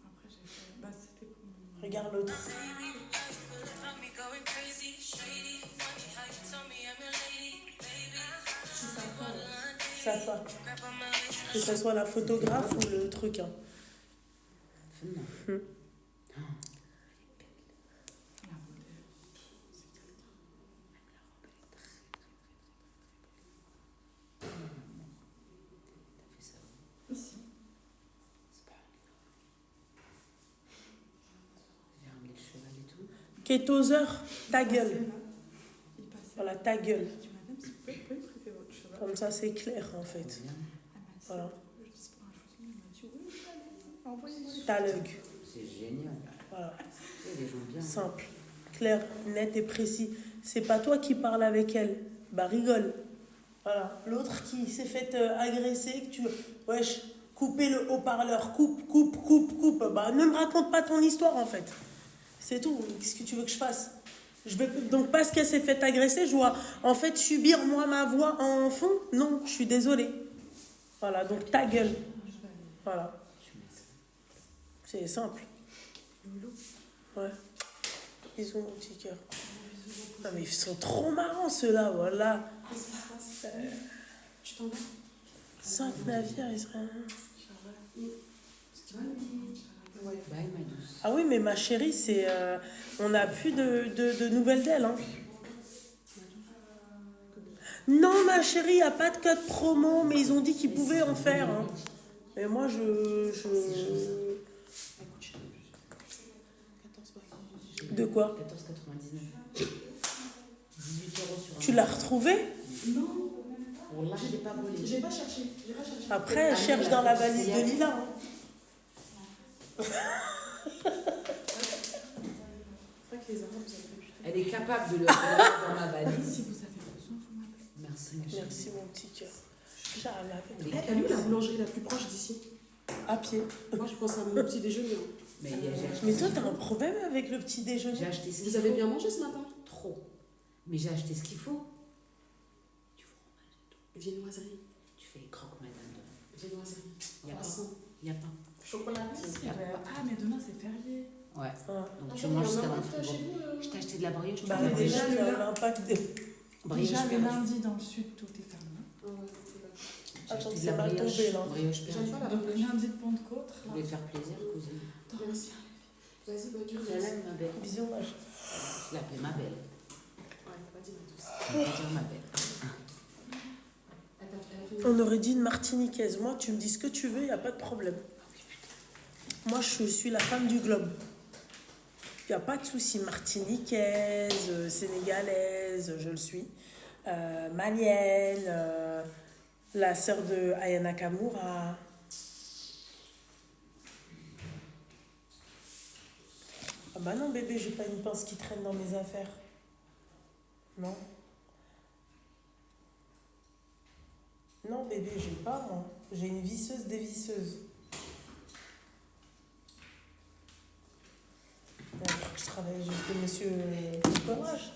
Speaker 5: Après, j'ai fait. Bah, c'était pour mon.
Speaker 1: Regarde l'autre.
Speaker 6: got me going crazy, shady. Funny how you tell me I'm your lady, baby. Should be borderline daily.
Speaker 1: Ça va.
Speaker 6: Grab on my waist,
Speaker 1: Que ce soit la photographe ou le truc. Hein.
Speaker 3: Fais-moi.
Speaker 5: Ici.
Speaker 3: J'ai ramené le cheval et tout.
Speaker 1: Kétoseur, ta gueule.
Speaker 5: Il passait.
Speaker 1: Voilà, ta gueule.
Speaker 5: Je dis, madame, s'il vous plaît, vous pouvez me prêter votre cheval?
Speaker 1: Comme ça, c'est clair en fait.
Speaker 5: Elle m'a dit,
Speaker 1: Voilà.
Speaker 5: juste pour un shooting, elle m'a dit, oui, allez-y, envoyez-moi les
Speaker 1: Ta lug.
Speaker 3: C'est génial.
Speaker 1: Voilà.
Speaker 3: Il y a des gens bien.
Speaker 1: Simple, clair, net et précis. C'est pas toi qui parles avec elle. Bah rigole. Voilà. L'autre qui s'est fait agresser, que tu. Wesh, couper le haut-parleur. Coupe. Bah ne me raconte pas ton histoire en fait. C'est tout. Qu'est-ce que tu veux que je fasse? Je vais donc parce qu'elle s'est fait agresser, je dois en fait subir moi ma voix en fond. Non, je suis désolée. Voilà, donc ta gueule. Voilà. C'est simple. Ouais. Bisous mon petit cœur. Non mais ils sont trop marrants ceux-là, voilà.
Speaker 5: Tu t'en vas?
Speaker 1: 5 navires israéliens.
Speaker 3: Bye, ma douce.
Speaker 1: Ah oui, mais ma chérie, c'est on n'a plus de nouvelles d'elle. Hein. Non, ma chérie, il n'y a pas de code promo, mais ils ont dit qu'ils pouvaient en faire. Hein. Mais moi,
Speaker 4: Ça coûte cher en plus. 14 balles.
Speaker 1: De quoi?
Speaker 3: 14,99. 18 € sur un.
Speaker 1: Tu l'as retrouvé?
Speaker 4: Non,
Speaker 3: Pour là, je l'ai pas volé.
Speaker 4: j'ai pas cherché. J'ai pas cherché.
Speaker 1: Après, elle cherche dans la valise de Lila. Hein.
Speaker 4: C'est vrai que les Arabes, ça fait putain.
Speaker 3: Elle est capable de le mettre dans ma valise.
Speaker 5: Si vous avez besoin, vous m'appelez.
Speaker 3: Merci, ma chérie.
Speaker 1: Merci, mon petit cœur. Inch'Allah.
Speaker 4: T'as vu la boulangerie la plus proche d'ici?
Speaker 1: À pied.
Speaker 4: Moi, je pense à mon petit déjeuner. Hein.
Speaker 3: Mais j'ai acheté.
Speaker 1: Mais toi, t'as un problème avec le petit déjeuner?
Speaker 3: J'ai acheté ce qu'il
Speaker 4: Vous avez
Speaker 3: faut.
Speaker 4: bien mangé ce matin?
Speaker 3: Trop. Mais j'ai acheté ce qu'il faut. Du fromage et tout.
Speaker 4: Viennoiserie.
Speaker 3: Tu fais croque-madame.
Speaker 4: Viennoiserie.
Speaker 3: Il y a pas.
Speaker 4: Croissant.
Speaker 3: Il y a pas.
Speaker 4: Chocolatine.
Speaker 5: Ah, mais demain c'est férié.
Speaker 3: Ouais.
Speaker 1: Ah.
Speaker 3: Donc tu
Speaker 4: Attends,
Speaker 3: manges
Speaker 4: il y en
Speaker 3: ça
Speaker 4: a
Speaker 3: dans le
Speaker 4: un
Speaker 3: frigo.
Speaker 4: chez vous,
Speaker 3: Je t'ai acheté de la brioche. tu
Speaker 1: Bah,
Speaker 3: veux la
Speaker 1: déjà,
Speaker 3: brioche
Speaker 1: il y a l'impact des.
Speaker 3: Brioche
Speaker 5: Déjà le
Speaker 3: perdue.
Speaker 5: lundi dans le sud tout est fermé.
Speaker 4: Ah ouais, c'est d'accord.
Speaker 3: J'ai
Speaker 1: Attends,
Speaker 3: acheté de
Speaker 1: c'est
Speaker 3: la
Speaker 1: mal
Speaker 3: brioche.
Speaker 1: tombé, là.
Speaker 3: Brioche
Speaker 4: J'aime
Speaker 3: perdue.
Speaker 4: pas la
Speaker 5: Donc
Speaker 4: brioche.
Speaker 5: lundi de Pentecôte.
Speaker 3: Je voulais te faire plaisir, cousine.
Speaker 4: Merci. Vas-y, bonne journée.
Speaker 3: Salam, ma belle.
Speaker 1: Bisous, ma chérie.
Speaker 3: Je l'appelais ma belle.
Speaker 4: Ouais, vas-y, à tous.
Speaker 3: On va dire ma belle.
Speaker 4: Attends,
Speaker 1: On aurait dit une martiniquaise. Moi, tu me dis ce que tu veux, il n'y a pas de problème. Moi, je suis la femme du globe. Il n'y a pas de souci. Martiniquaise, sénégalaise, je le suis. Malienne, la sœur de Ayana Kamura. Ah bah non, bébé, j'ai pas une pince qui traîne dans mes affaires. Non. Non, bébé, j'ai pas, moi. J'ai une visseuse dévisseuse. Je travaille avec monsieur Courage.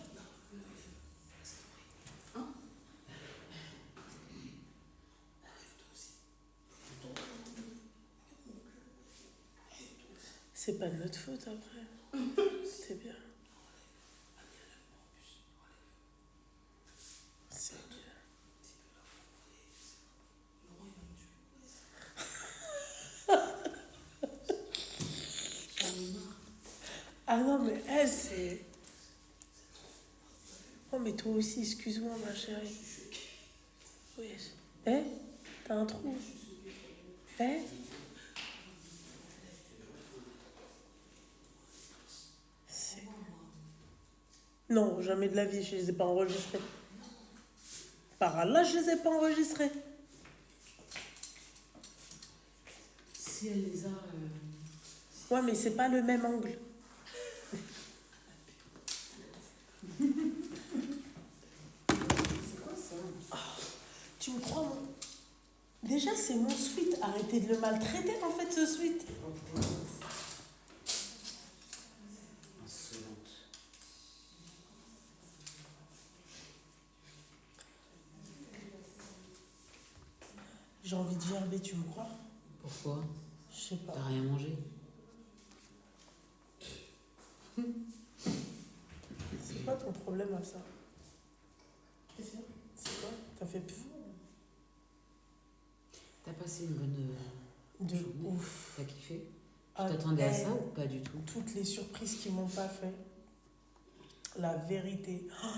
Speaker 1: C'est pas de notre faute après. C'est bien. C'est bien. Ah non, mais elle, c'est... Oh, mais toi aussi, excuse-moi, ma chérie. Oui. Eh? T'as un trou? Eh? C'est... Non, jamais de la vie, je les ai pas enregistrés. Par Allah, je les ai pas enregistrés.
Speaker 3: Si elle les a.
Speaker 1: Ouais, mais c'est pas le même angle.
Speaker 4: C'est quoi ça?
Speaker 1: Tu me crois, mon... Déjà, c'est mon sweat. Arrêtez de le maltraiter, en fait, ce sweat.
Speaker 3: Insolente.
Speaker 1: J'ai envie de gerber, tu me crois?
Speaker 3: Pourquoi?
Speaker 1: Je sais pas.
Speaker 3: T'as rien mangé?
Speaker 1: C'est quoi ton problème à ça?
Speaker 4: Qu'est-ce qu'il y a?
Speaker 1: C'est quoi? T'as fait pfff
Speaker 3: T'as passé une bonne.
Speaker 1: de
Speaker 3: journée?
Speaker 1: ouf.
Speaker 3: T'as kiffé? Tu
Speaker 1: Ah,
Speaker 3: t'attendais à
Speaker 1: elle,
Speaker 3: ça ou pas du tout?
Speaker 1: toutes les surprises qu'ils m'ont pas fait. La vérité. Oh,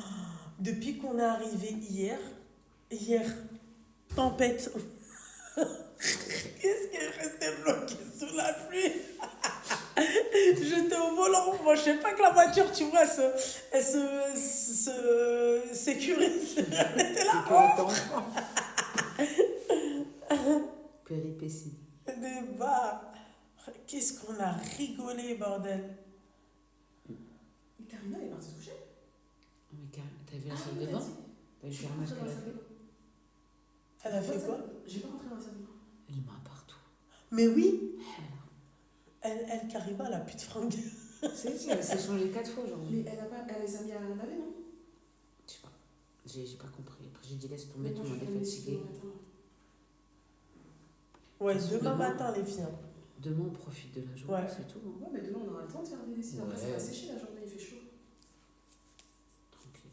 Speaker 1: depuis qu'on est arrivé hier, tempête. Qu'est-ce qui est resté bloqué sous la pluie? J'étais au volant. Moi, je sais pas que la voiture, tu vois, elle se sécurise. Elle était là.
Speaker 3: Péripétie.
Speaker 1: Mais bah, qu'est-ce qu'on a rigolé, bordel.
Speaker 4: Karina, elle est partie se coucher?
Speaker 3: Mais t'as vu la salle de bain? T'as vu le fermage qu'elle a fait?
Speaker 1: Elle a fait quoi?
Speaker 4: J'ai pas rentré dans la salle de bain.
Speaker 3: Elle m'a partout.
Speaker 1: Mais oui, elle Karima, elle a plus de fringues.
Speaker 3: C'est elle s'est changée 4 fois aujourd'hui.
Speaker 4: Mais elle les a mis à laver, non?
Speaker 3: Je sais pas. J'ai pas compris. Après j'ai dit laisse tomber, tout
Speaker 4: Moi,
Speaker 3: le
Speaker 4: je
Speaker 3: monde
Speaker 4: fais
Speaker 3: est
Speaker 4: mes
Speaker 3: fatigué.
Speaker 4: cigares matin.
Speaker 1: Ouais,
Speaker 3: Parce que
Speaker 1: demain
Speaker 3: demain-
Speaker 1: matin, les filles. Hein.
Speaker 3: Demain on profite de la journée,
Speaker 1: Ouais.
Speaker 3: c'est tout. Hein.
Speaker 4: Ouais, mais demain, on aura le temps de faire des lessives. Après, ça
Speaker 3: Ouais.
Speaker 4: va sécher la journée, il fait chaud.
Speaker 3: Tranquille.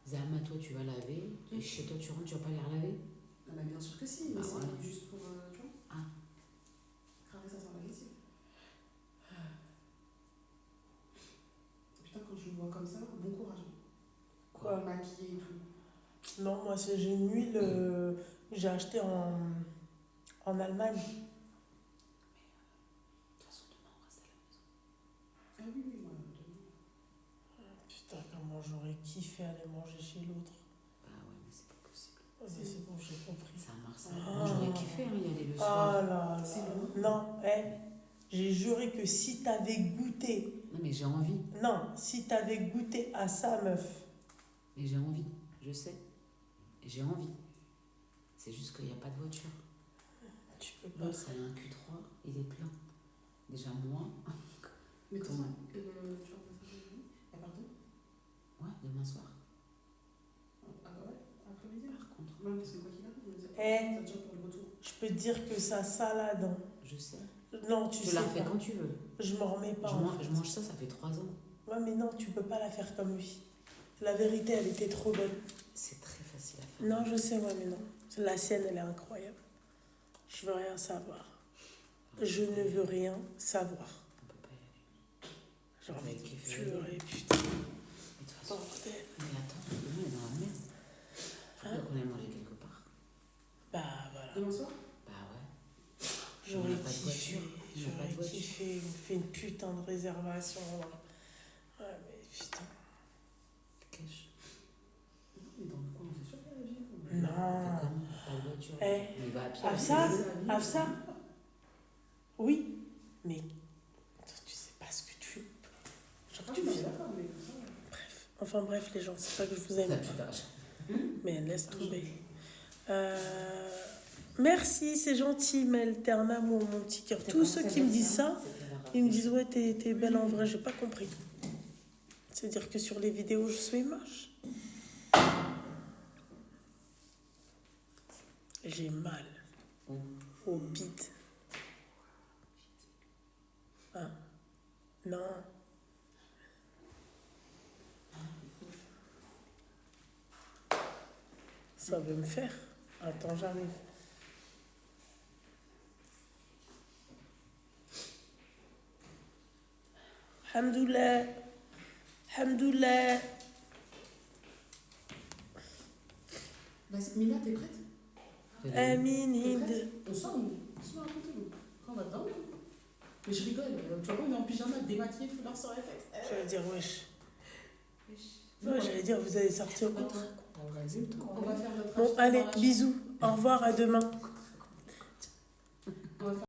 Speaker 3: Zahma, toi tu vas laver. Et chez toi tu rentres, tu vas pas les relaver?
Speaker 4: Ah bah bien sûr que si, mais
Speaker 3: Bah
Speaker 4: c'est
Speaker 3: voilà.
Speaker 4: juste pour... tu vois,
Speaker 3: Ah.
Speaker 4: graver ça sur la lessive. Putain, quand je le vois comme ça, bon courage.
Speaker 1: Quoi?
Speaker 4: Maquillé et tout.
Speaker 1: Non, moi, j'ai une huile que j'ai achetée en Allemagne.
Speaker 3: De toute façon, demain, on reste à la maison.
Speaker 4: Ah oui, oui, moi,
Speaker 1: Putain, comment j'aurais kiffé aller manger chez l'autre.
Speaker 3: Bah ouais, mais c'est pas possible.
Speaker 1: Oh, mais c'est bon, j'ai compris.
Speaker 3: C'est à Marseille.
Speaker 1: Ah.
Speaker 3: Moi, j'aurais kiffé y aller le
Speaker 1: Ah
Speaker 3: soir.
Speaker 1: là là. Non, j'ai juré que si t'avais goûté.
Speaker 3: Non, mais j'ai envie.
Speaker 1: Non, si t'avais goûté à ça, meuf.
Speaker 3: Mais j'ai envie, je sais. J'ai envie. C'est juste qu'il n'y a pas de voiture.
Speaker 1: Tu peux pas.
Speaker 3: Moi, ça a un Q3, il est plein. Déjà, moi.
Speaker 4: Mais
Speaker 3: Comment
Speaker 4: comment tu vas passer aujourd'hui? À part deux?
Speaker 3: Ouais, demain soir.
Speaker 4: Ah ouais? Après-midi?
Speaker 3: Par contre,
Speaker 4: Ouais, parce que quoi qu'il arrive, ça déjà pour le retour.
Speaker 1: Je peux te dire que ça salade. Hein.
Speaker 3: je sais.
Speaker 1: Non, tu
Speaker 3: Tu
Speaker 1: sais
Speaker 3: la refais
Speaker 1: pas.
Speaker 3: quand tu veux.
Speaker 1: Je m'en remets pas.
Speaker 3: Je
Speaker 1: en
Speaker 3: mange,
Speaker 1: fait.
Speaker 3: je mange ça, ça fait 3 ans.
Speaker 1: Ouais, mais non, tu peux pas la faire comme lui. La vérité, elle était trop bonne.
Speaker 3: C'est très facile à faire.
Speaker 1: Non, je sais, ouais, mais non. La sienne, elle est incroyable. Je veux rien savoir. Je ne veux rien savoir.
Speaker 3: On peut pas y aller.
Speaker 1: J'ai envie de
Speaker 3: kiffer.
Speaker 1: pleurer, putain.
Speaker 3: Mais de toute façon,
Speaker 1: Bordel.
Speaker 3: mais attends, demain, on est dans la merde. Faudrait qu'on aille manger quelque part.
Speaker 1: Bah, voilà.
Speaker 4: Demain soir?
Speaker 3: Bah ouais.
Speaker 1: J'aurais
Speaker 3: On n'a pas de
Speaker 1: kiffé.
Speaker 3: voiture. On n'a pas de
Speaker 1: J'aurais
Speaker 3: voiture.
Speaker 1: kiffé. Il me fait une putain de réservation. Là. Ouais, mais putain.
Speaker 3: Cash.
Speaker 4: Mais dans le coin, c'est sûr qu'il y a la vie.
Speaker 1: Non.
Speaker 3: Comment pas de voiture.
Speaker 1: Eh,
Speaker 3: Mais il va à pied.
Speaker 1: Afsa, oui, mais toi, tu sais pas ce que tu. Genre,
Speaker 4: Ah,
Speaker 1: tu
Speaker 4: oui,
Speaker 1: fais.
Speaker 4: d'accord, mais comme ça.
Speaker 1: Enfin bref, les gens, c'est pas que je vous aime. Mais laisse tomber. Merci, c'est gentil, Mel, t'es un amour, mon petit cœur. Tous ceux qui me disent ça, ils me disent ouais, t'es belle en vrai, j'ai pas compris. C'est-à-dire que sur les vidéos, je suis moche. J'ai mal au bide. Ah, non. Ça veut me faire. Attends, j'arrive. Hamdoullah. Hamdoullah.
Speaker 4: Vas-y, Mina, t'es prête?
Speaker 1: Amin
Speaker 4: T'es
Speaker 1: Hind.
Speaker 4: prête? On sort ou on se met à côté, nous? Quand on va dedans? Mais je rigole, tu vois, on est en pyjama, démaquillé, fleurs sur la tête.
Speaker 1: J'allais dire wesh. Ouais, j'allais dire vous allez sortir où?
Speaker 4: On va faire notre
Speaker 1: Bon, allez, bisous. Au revoir, à demain.
Speaker 4: On va faire